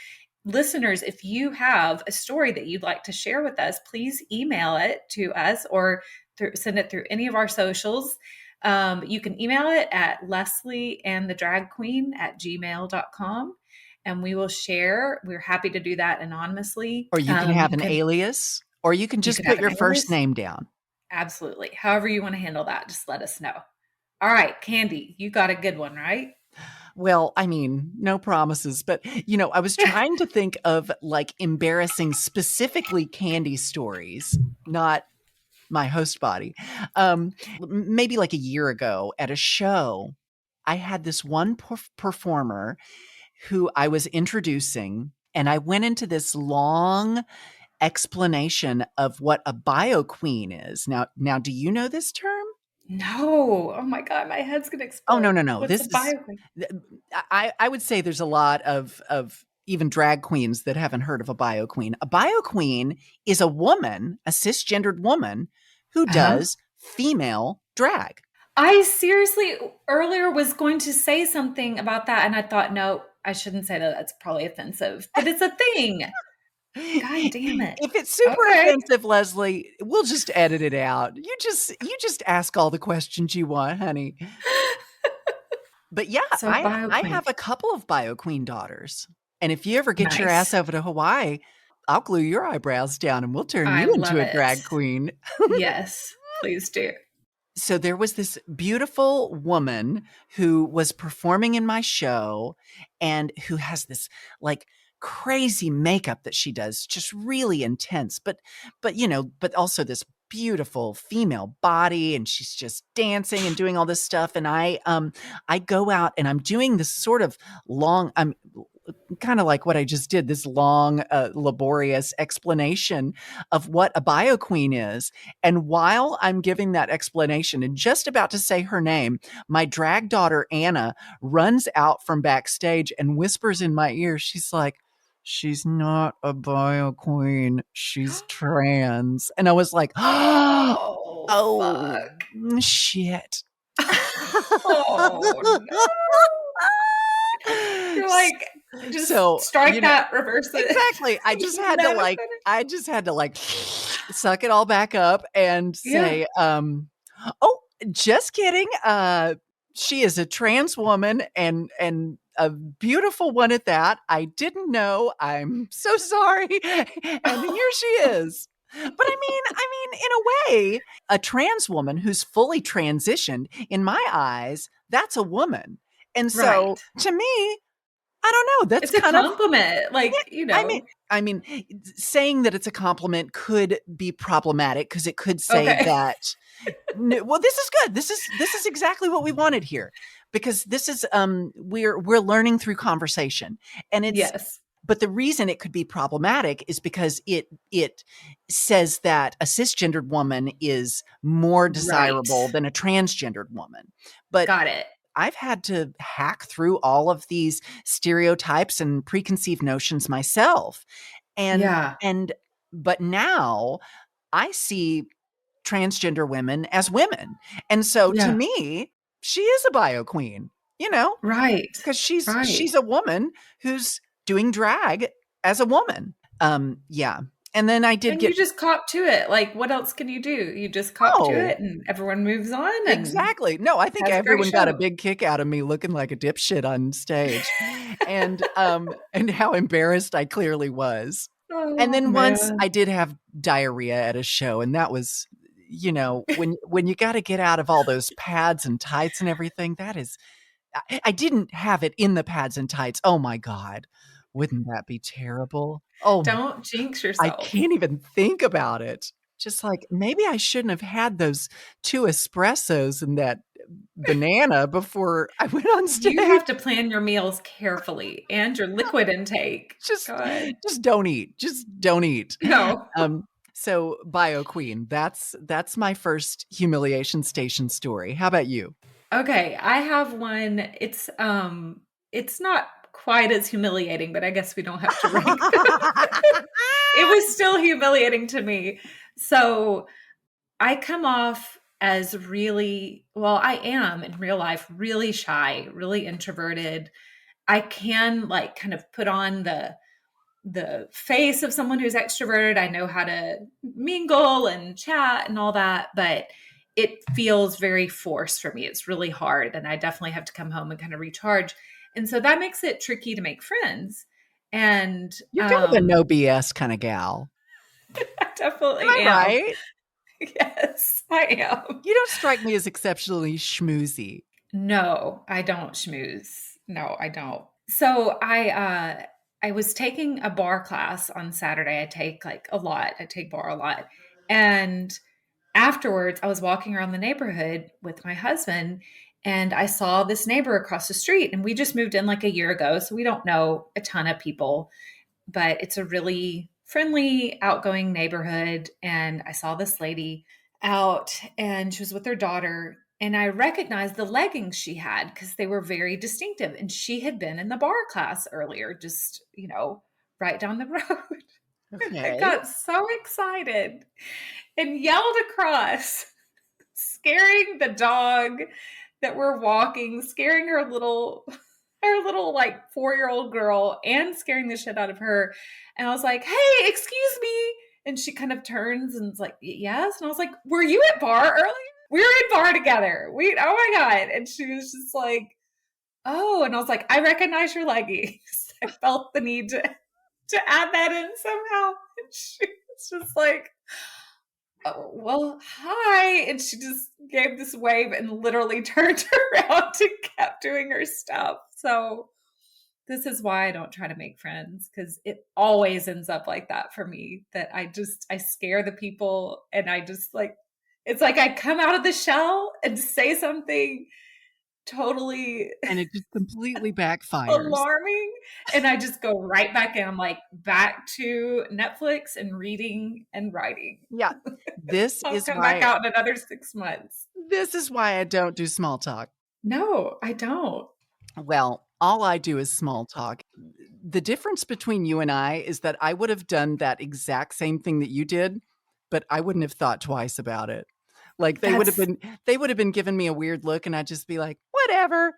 [SPEAKER 1] listeners, if you have a story that you'd like to share with us, please email it to us or send it through any of our socials. You can email it at leslieandthedragqueen@gmail.com and we will share. We're happy to do that anonymously.
[SPEAKER 2] Or you can
[SPEAKER 1] You
[SPEAKER 2] have an
[SPEAKER 1] can,
[SPEAKER 2] alias, Or you can
[SPEAKER 1] You
[SPEAKER 2] just
[SPEAKER 1] could have
[SPEAKER 2] put
[SPEAKER 1] an
[SPEAKER 2] your first
[SPEAKER 1] alias.
[SPEAKER 2] name down.
[SPEAKER 1] Absolutely. However you want to handle that, just let us know. All right, Candi, you got a good one, right?
[SPEAKER 2] Well, I mean, no promises, but I was trying to think of like embarrassing, specifically Candy stories, not my host body. Maybe like a year ago at a show, I had this one performer who I was introducing, and I went into this long explanation of what a bio queen is. Now, do you know this term?
[SPEAKER 1] No. Oh my God, my head's gonna
[SPEAKER 2] Oh, no,
[SPEAKER 1] explode.
[SPEAKER 2] no, no.
[SPEAKER 1] What's a
[SPEAKER 2] This is
[SPEAKER 1] bio queen?
[SPEAKER 2] th I would say there's a lot of even drag queens that haven't heard of a bio queen. A bio queen is a woman, a cisgendered woman who
[SPEAKER 1] Uh-huh.
[SPEAKER 2] does female drag.
[SPEAKER 1] I seriously earlier was going to say something about that, and I thought, no, I shouldn't say that. That's probably offensive, but it's a thing. God damn it.
[SPEAKER 2] If it's super
[SPEAKER 1] Okay.
[SPEAKER 2] offensive, Leslie, we'll just edit it out. You just ask all the questions you want, honey. But yeah,
[SPEAKER 1] So bio
[SPEAKER 2] I
[SPEAKER 1] queen.
[SPEAKER 2] have a couple of bio queen daughters. And if you ever get your ass
[SPEAKER 1] Nice.
[SPEAKER 2] over to Hawaii, I'll glue your eyebrows down and we'll turn
[SPEAKER 1] I
[SPEAKER 2] you
[SPEAKER 1] love
[SPEAKER 2] into a
[SPEAKER 1] it.
[SPEAKER 2] drag queen.
[SPEAKER 1] Yes, please do.
[SPEAKER 2] So there was this beautiful woman who was performing in my show and who has this like crazy makeup that she does, just really intense, but also this beautiful female body, and she's just dancing and doing all this stuff. And I go out and I'm doing this sort of long, I'm kind of like what I just did, this long, laborious explanation of what a bio queen is. And while I'm giving that explanation and just about to say her name, my drag daughter, Anna, runs out from backstage and whispers in my ear, she's like, "She's not a bio queen. She's trans." And I was like,
[SPEAKER 1] Oh,
[SPEAKER 2] oh,
[SPEAKER 1] fuck.
[SPEAKER 2] shit.
[SPEAKER 1] Oh, no. You're like, just
[SPEAKER 2] So,
[SPEAKER 1] strike that, reverse it.
[SPEAKER 2] exactly.
[SPEAKER 1] Never finish.
[SPEAKER 2] I just had to like suck it all back up and
[SPEAKER 1] Yeah.
[SPEAKER 2] say, oh, just kidding. She is a trans woman and a beautiful one at that. I didn't know. I'm so sorry. And here she is. But I mean, in a way, a trans woman who's fully transitioned, in my eyes, that's a woman. And so
[SPEAKER 1] Right.
[SPEAKER 2] to me, I don't know. That's
[SPEAKER 1] It's a
[SPEAKER 2] kind of
[SPEAKER 1] compliment.
[SPEAKER 2] yeah,
[SPEAKER 1] Like,
[SPEAKER 2] I mean I mean, saying that it's a compliment could be problematic because it could say
[SPEAKER 1] okay.
[SPEAKER 2] that well, this is good. This is exactly what we wanted here because this is we're learning through conversation. And it's
[SPEAKER 1] Yes.
[SPEAKER 2] but the reason it could be problematic is because it says that a cisgendered woman is more
[SPEAKER 1] Right.
[SPEAKER 2] desirable than a transgendered woman. But
[SPEAKER 1] Got it.
[SPEAKER 2] I've had to hack through all of these stereotypes and preconceived notions myself. And
[SPEAKER 1] Yeah.
[SPEAKER 2] and but now I see transgender women as women. And so to
[SPEAKER 1] Yeah.
[SPEAKER 2] me, she is a bio queen, you know,
[SPEAKER 1] Right.
[SPEAKER 2] because she's
[SPEAKER 1] Right.
[SPEAKER 2] a woman who's doing drag as a woman. Yeah. And then I did
[SPEAKER 1] And you
[SPEAKER 2] get
[SPEAKER 1] just cop to it. Like, what else can you do? You just cop to
[SPEAKER 2] oh,
[SPEAKER 1] it and everyone moves on and
[SPEAKER 2] exactly. No, I think
[SPEAKER 1] has a great
[SPEAKER 2] everyone got a
[SPEAKER 1] show.
[SPEAKER 2] big kick out of me looking like a dipshit on stage and how embarrassed I clearly was. And
[SPEAKER 1] Oh,
[SPEAKER 2] then once
[SPEAKER 1] man.
[SPEAKER 2] I did have diarrhea at a show, and that was, when you got to get out of all those pads and tights and everything, that is, I didn't have it in the pads and tights. Oh my God. Wouldn't that be terrible? Oh,
[SPEAKER 1] Don't jinx
[SPEAKER 2] I
[SPEAKER 1] yourself.
[SPEAKER 2] can't even think about it. Just like, maybe I shouldn't have had those 2 espressos and that banana before I went on
[SPEAKER 1] You
[SPEAKER 2] stage.
[SPEAKER 1] have to plan your meals carefully and your liquid intake.
[SPEAKER 2] Just
[SPEAKER 1] God.
[SPEAKER 2] just don't eat. Just don't eat.
[SPEAKER 1] No.
[SPEAKER 2] Um, so Bio Queen, that's my first humiliation station story. How about you?
[SPEAKER 1] Okay, I have one. It's not quite as humiliating, but I guess we don't have to rank them. It was still humiliating to me. So I come off as really, well, I am in real life really shy, really introverted. I can like kind of put on the face of someone who's extroverted. I know how to mingle and chat and all that, but it feels very forced for me. It's really hard. And I definitely have to come home and kind of recharge. And so that makes it tricky to make friends. And
[SPEAKER 2] You're kind of a no BS kind of gal.
[SPEAKER 1] I definitely
[SPEAKER 2] Am I
[SPEAKER 1] am.
[SPEAKER 2] right?
[SPEAKER 1] Yes, I am.
[SPEAKER 2] You don't strike me as exceptionally schmoozy.
[SPEAKER 1] No, I don't schmooze. No, I don't. So I was taking a bar class on Saturday. I take like a lot. I take bar a lot. And afterwards, I was walking around the neighborhood with my husband and I saw this neighbor across the street, and we just moved in like a year ago, so we don't know a ton of people, but it's a really friendly, outgoing neighborhood. And I saw this lady out and she was with her daughter. And I recognized the leggings she had because they were very distinctive. And she had been in the bar class earlier, just, right down the road. And I
[SPEAKER 2] Okay.
[SPEAKER 1] got so excited and yelled across, scaring the dog that were walking, scaring her little like 4-year-old girl and scaring the shit out of her. And I was like, "Hey, excuse me." And she kind of turns and is like, "Yes." And I was like, "Were you at bar earlier? We were in bar together. Oh my God." And she was just like, "Oh." And I was like, "I recognize your leggings." I felt the need to add that in somehow. And she was just like, "Oh, well, hi." And she just gave this wave and literally turned around and kept doing her stuff. So this is why I don't try to make friends, because it always ends up like that for me, that I scare the people, and I just like, it's like I come out of the shell and say something totally
[SPEAKER 2] And it just completely backfires.
[SPEAKER 1] alarming, and I just go right back in. I'm like, back to Netflix and reading and writing.
[SPEAKER 2] Yeah. This
[SPEAKER 1] I'll
[SPEAKER 2] is
[SPEAKER 1] come back
[SPEAKER 2] why
[SPEAKER 1] out in another 6 months.
[SPEAKER 2] I don't do small talk.
[SPEAKER 1] No, I don't.
[SPEAKER 2] Well, all I do is small talk. The difference between you and I is that I would have done that exact same thing that you did, but I wouldn't have thought twice about it. Like they would have been giving me a weird look and I'd just be like, whatever.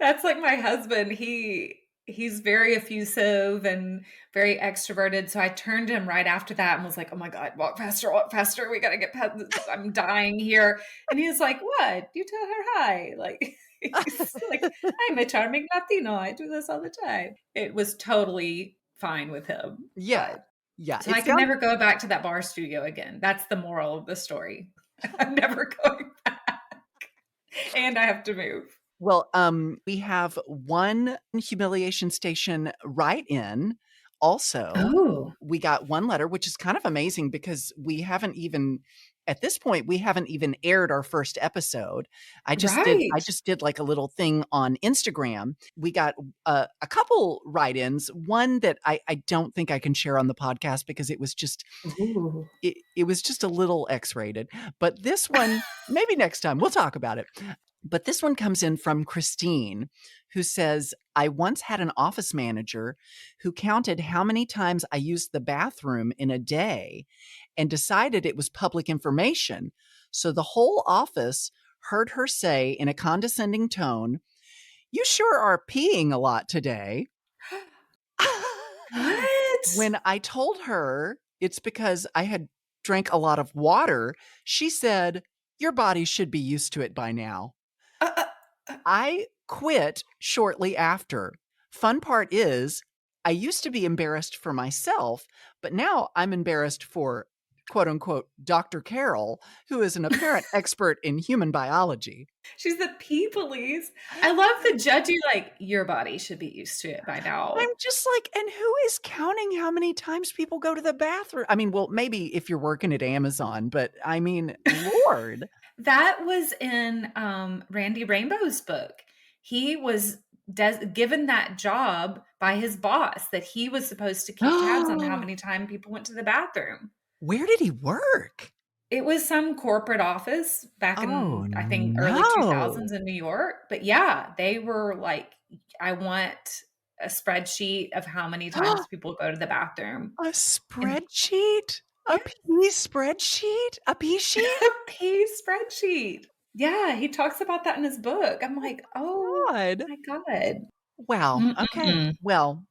[SPEAKER 1] That's like my husband. He's very effusive and very extroverted. So I turned to him right after that and was like, "Oh my God, walk faster. We gotta get past this. I'm dying here." And he was like, "What? You tell her hi." Like he's like, "I'm a charming Latino. I do this all the time." It was totally fine with him.
[SPEAKER 2] Yeah.
[SPEAKER 1] But
[SPEAKER 2] Yeah.
[SPEAKER 1] so
[SPEAKER 2] It
[SPEAKER 1] I can
[SPEAKER 2] sounds
[SPEAKER 1] never go back to that bar studio again. That's the moral of the story. I'm never going back. And I have to move.
[SPEAKER 2] well, we have one Humiliation Station write-in. Also,
[SPEAKER 1] Oh,
[SPEAKER 2] we got one letter, which is kind of amazing because at this point, we haven't even aired our first episode. I
[SPEAKER 1] right.
[SPEAKER 2] just did like a little thing on Instagram. We got a couple write-ins. One that I don't think I can share on the podcast because
[SPEAKER 1] Ooh.
[SPEAKER 2] it was just a little X-rated. But this one, maybe next time we'll talk about it. But this one comes in from Christine, who says, I once had an office manager who counted how many times I used the bathroom in a day and decided it was public information. So the whole office heard her say in a condescending tone, "You sure are peeing a lot today."
[SPEAKER 1] What?
[SPEAKER 2] When I told her it's because I had drank a lot of water, she said, "Your body should be used to it by now."
[SPEAKER 1] Uh, uh, uh,
[SPEAKER 2] I quit shortly after. Fun part is, I used to be embarrassed for myself, but now I'm embarrassed for quote unquote Dr. Carol, who is an apparent expert in human biology.
[SPEAKER 1] she's the pee police. I love the judgy, like, your body should be used to it by
[SPEAKER 2] I'm
[SPEAKER 1] now.
[SPEAKER 2] just like, and who is counting how many times people go to the bathroom? I mean, well, maybe if you're working at Amazon, but I mean, Lord.
[SPEAKER 1] That was in Randy Rainbow's book. He was given that job by his boss, that he was supposed to keep tabs on how many times people went to the bathroom.
[SPEAKER 2] Where did he work?
[SPEAKER 1] It was some corporate office back
[SPEAKER 2] Oh,
[SPEAKER 1] in, I think, early
[SPEAKER 2] no.
[SPEAKER 1] 2000s in New York. But yeah, they were like, "I want a spreadsheet of how many times people go to the bathroom."
[SPEAKER 2] A
[SPEAKER 1] And
[SPEAKER 2] spreadsheet? A
[SPEAKER 1] yeah,
[SPEAKER 2] pea spreadsheet? A pea sheet?
[SPEAKER 1] a pay spreadsheet. Yeah, he talks about that in his book. I'm like, oh
[SPEAKER 2] God.
[SPEAKER 1] my God.
[SPEAKER 2] Wow. Okay.
[SPEAKER 1] Mm-mm.
[SPEAKER 2] Well,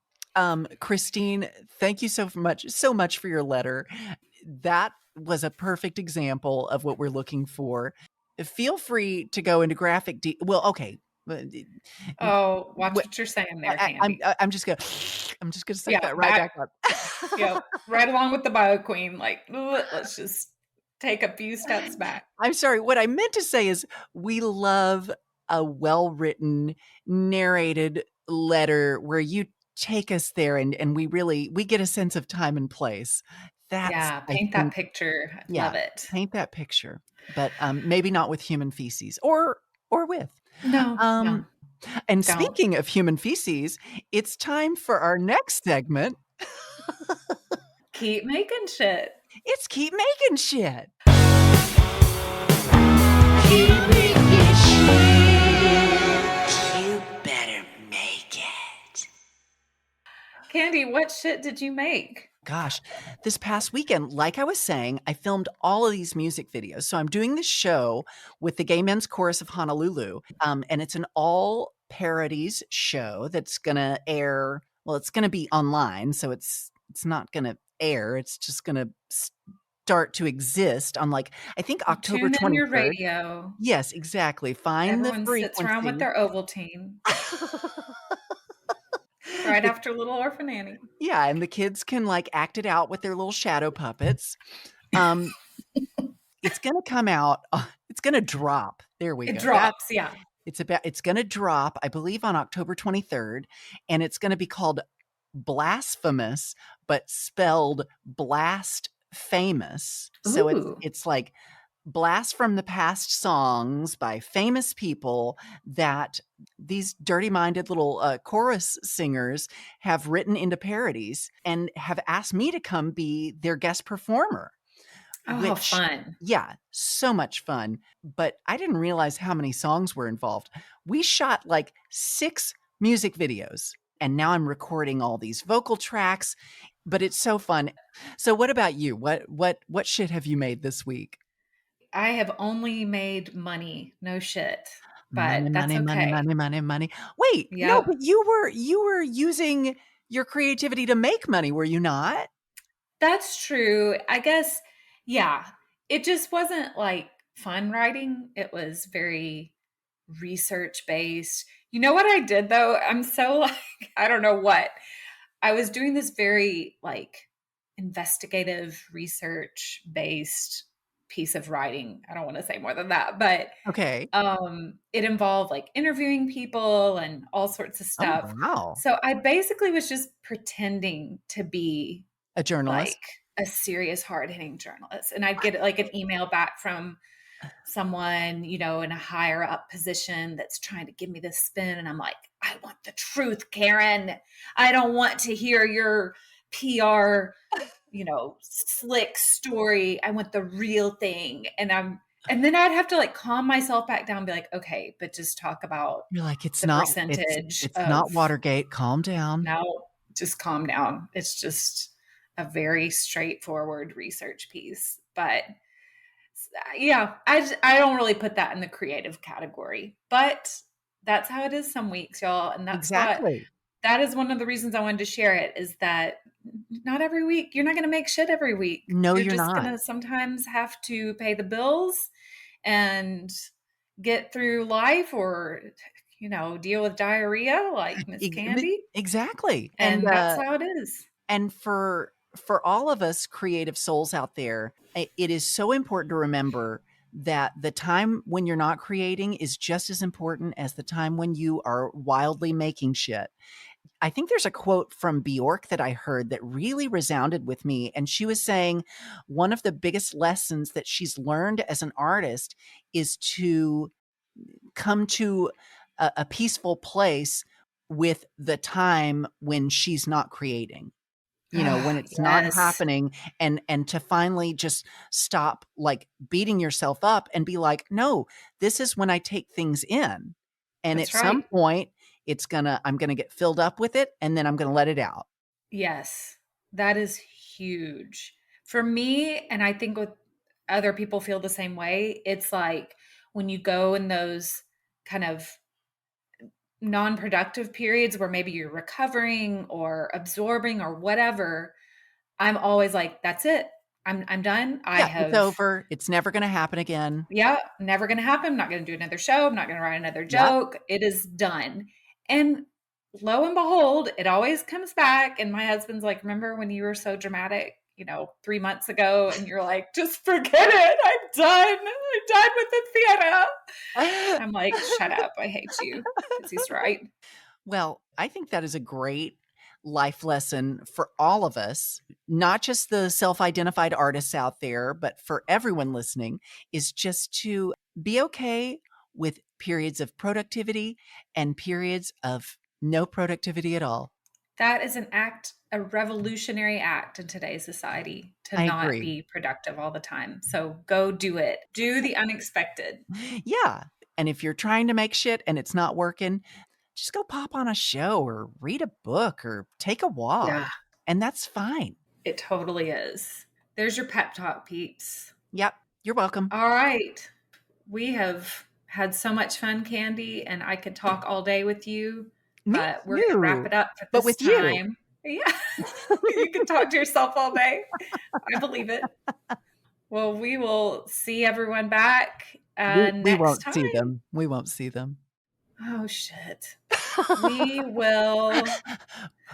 [SPEAKER 2] Christine, thank you so much for your letter. That was a perfect example of what we're looking for. Feel free to go into well, okay. But
[SPEAKER 1] Oh, watch
[SPEAKER 2] wh-
[SPEAKER 1] what you're saying there, Candy.
[SPEAKER 2] I'm just gonna I'm just gonna suck
[SPEAKER 1] Yeah,
[SPEAKER 2] that right back up.
[SPEAKER 1] yep, right along with the bio queen. Like, let's just take a few steps back.
[SPEAKER 2] I'm sorry. What I meant to say is we love a well-written, narrated letter where you take us there and we get a sense of time and place. That's,
[SPEAKER 1] Yeah,
[SPEAKER 2] I
[SPEAKER 1] paint that
[SPEAKER 2] think,
[SPEAKER 1] picture. I
[SPEAKER 2] yeah,
[SPEAKER 1] love it.
[SPEAKER 2] paint that picture. But maybe not with human feces or with.
[SPEAKER 1] No, no,
[SPEAKER 2] And
[SPEAKER 1] don't.
[SPEAKER 2] speaking of human feces, it's time for our next segment.
[SPEAKER 1] Keep making shit.
[SPEAKER 2] It's Keep Making Shit. You better make it.
[SPEAKER 1] Candy, what shit did you make?
[SPEAKER 2] Gosh, this past weekend, like I was saying, I filmed all of these music videos. So I'm doing this show with the Gay Men's Chorus of Honolulu, and it's an all parodies show that's gonna air. Well, it's gonna be online, so it's not gonna air. It's just gonna start to exist on like I think October
[SPEAKER 1] Tune in your
[SPEAKER 2] 23rd.
[SPEAKER 1] radio.
[SPEAKER 2] Yes, exactly. Find the
[SPEAKER 1] Everyone sits around with
[SPEAKER 2] frequency.
[SPEAKER 1] their Ovaltine right after Little Orphan Annie.
[SPEAKER 2] Yeah, and the kids can like act it out with their little shadow puppets. Um, it's gonna come out. It's gonna drop. There we
[SPEAKER 1] It
[SPEAKER 2] go.
[SPEAKER 1] drops, yeah.
[SPEAKER 2] It's gonna drop, I believe, on October 23rd, and it's gonna be called Blasphemous, but spelled blast famous. So
[SPEAKER 1] Ooh.
[SPEAKER 2] it's like blast from the past songs by famous people that these dirty-minded little chorus singers have written into parodies and have asked me to come be their guest performer,
[SPEAKER 1] Oh, how
[SPEAKER 2] which,
[SPEAKER 1] fun.
[SPEAKER 2] yeah, so much fun. But I didn't realize how many songs were involved. We shot like 6 music videos, and now I'm recording all these vocal tracks, but it's so fun. So what about you? What shit have you made this week?
[SPEAKER 1] I have only made money. No shit. But
[SPEAKER 2] Money,
[SPEAKER 1] that's
[SPEAKER 2] money, money,
[SPEAKER 1] okay.
[SPEAKER 2] money, money, money. Wait, no,
[SPEAKER 1] Yep.
[SPEAKER 2] but you were using your creativity to make money, were you not?
[SPEAKER 1] That's true. I guess, yeah. It just wasn't like fun writing. It was very research based. You know what I did though? I'm so like, I don't know what. I was doing this very like investigative research based piece of writing. I don't want to say more than that, but
[SPEAKER 2] Okay.
[SPEAKER 1] it involved like interviewing people and all sorts of
[SPEAKER 2] Oh,
[SPEAKER 1] stuff.
[SPEAKER 2] wow.
[SPEAKER 1] So I basically was just pretending to be
[SPEAKER 2] A journalist?
[SPEAKER 1] like a serious hard-hitting journalist, and I'd get like an email back from someone, you know, in a higher up position that's trying to give me this spin, and I'm like, I want the truth, Karen. I don't want to hear your PR, you know, slick story. I want the real thing. And then I'd have to like calm myself back down and be like, okay, but just talk about
[SPEAKER 2] You're like,
[SPEAKER 1] the percentage
[SPEAKER 2] it's not
[SPEAKER 1] of
[SPEAKER 2] Watergate. Calm down.
[SPEAKER 1] now, just calm down. It's just a very straightforward research piece. But yeah, I don't really put that in the creative category, but that's how it is some weeks, y'all. And
[SPEAKER 2] Exactly.
[SPEAKER 1] that is one of the reasons I wanted to share it, is that not every week, you're not going to make shit every week.
[SPEAKER 2] No,
[SPEAKER 1] You're
[SPEAKER 2] you're
[SPEAKER 1] just going
[SPEAKER 2] not.
[SPEAKER 1] to sometimes have to pay the bills and get through life, or, you know, deal with diarrhea like Miss Candy.
[SPEAKER 2] Exactly.
[SPEAKER 1] And that's how it is.
[SPEAKER 2] And for all of us creative souls out there, it is so important to remember that the time when you're not creating is just as important as the time when you are wildly making shit. I think there's a quote from Bjork that I heard that really resounded with me. And she was saying one of the biggest lessons that she's learned as an artist is to come to a peaceful place with the time when she's not creating, you know, when
[SPEAKER 1] Ah,
[SPEAKER 2] it's not
[SPEAKER 1] yes,
[SPEAKER 2] happening, and to finally just stop like beating yourself up and be like, no, this is when I take things in. And at
[SPEAKER 1] that's
[SPEAKER 2] some
[SPEAKER 1] right.
[SPEAKER 2] point I'm gonna get filled up with it and then I'm gonna let it out.
[SPEAKER 1] Yes, that is huge for me. And I think with other people feel the same way. It's like when you go in those kind of non-productive periods where maybe you're recovering or absorbing or whatever, I'm always like, that's it. I'm done. I
[SPEAKER 2] Yeah,
[SPEAKER 1] have
[SPEAKER 2] it's over. It's never going to happen again.
[SPEAKER 1] Yeah, never going to happen. I'm not going to do another show. I'm not going to write another
[SPEAKER 2] Yep.
[SPEAKER 1] joke. It is done. And lo and behold, it always comes back. And my husband's like, remember when you were so dramatic, 3 months ago? And you're like, just forget it. I'm done. I'm done with the theater. I'm like, shut up. I hate you. Because he's right.
[SPEAKER 2] Well, I think that is a great life lesson for all of us, not just the self-identified artists out there, but for everyone listening, is just to be okay with periods of productivity and periods of no productivity at all.
[SPEAKER 1] That is a revolutionary act in today's society, to
[SPEAKER 2] I
[SPEAKER 1] not
[SPEAKER 2] agree.
[SPEAKER 1] be productive all the time. So go do it. Do the unexpected.
[SPEAKER 2] Yeah. And if you're trying to make shit and it's not working, just go pop on a show or read a book or take a walk.
[SPEAKER 1] Yeah.
[SPEAKER 2] And that's fine.
[SPEAKER 1] It totally is. There's your pep talk, peeps.
[SPEAKER 2] Yep. You're welcome.
[SPEAKER 1] All right. We have had so much fun, Candi, and I could talk all day with you, but we're going to wrap it up for this
[SPEAKER 2] But with
[SPEAKER 1] time. Yeah. You can talk to yourself all day. I believe it. Well, we will see everyone back next
[SPEAKER 2] we won't
[SPEAKER 1] time.
[SPEAKER 2] see them. We won't see them.
[SPEAKER 1] Oh, shit. We will.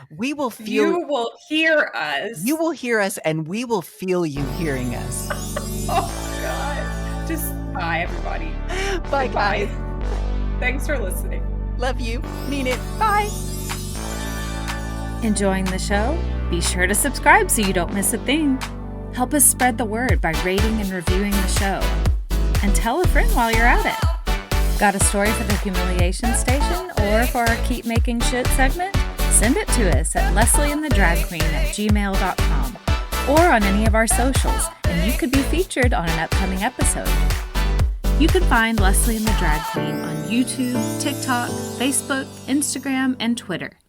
[SPEAKER 2] We will feel.
[SPEAKER 1] You will hear us.
[SPEAKER 2] You will hear us, and we will feel you hearing us.
[SPEAKER 1] Oh, God. Just bye, everybody.
[SPEAKER 2] Bye, guys.
[SPEAKER 1] Thanks for listening.
[SPEAKER 2] Love you. Mean it. Bye.
[SPEAKER 4] Enjoying the show? Be sure to subscribe so you don't miss a thing. Help us spread the word by rating and reviewing the show. And tell a friend while you're at it. Got a story for the Humiliation Station or for our Keep Making Shit segment? Send it to us at leslieandthedragqueen@gmail.com or on any of our socials, and you could be featured on an upcoming episode. You can find Leslie and the Drag Queen on YouTube, TikTok, Facebook, Instagram, and Twitter.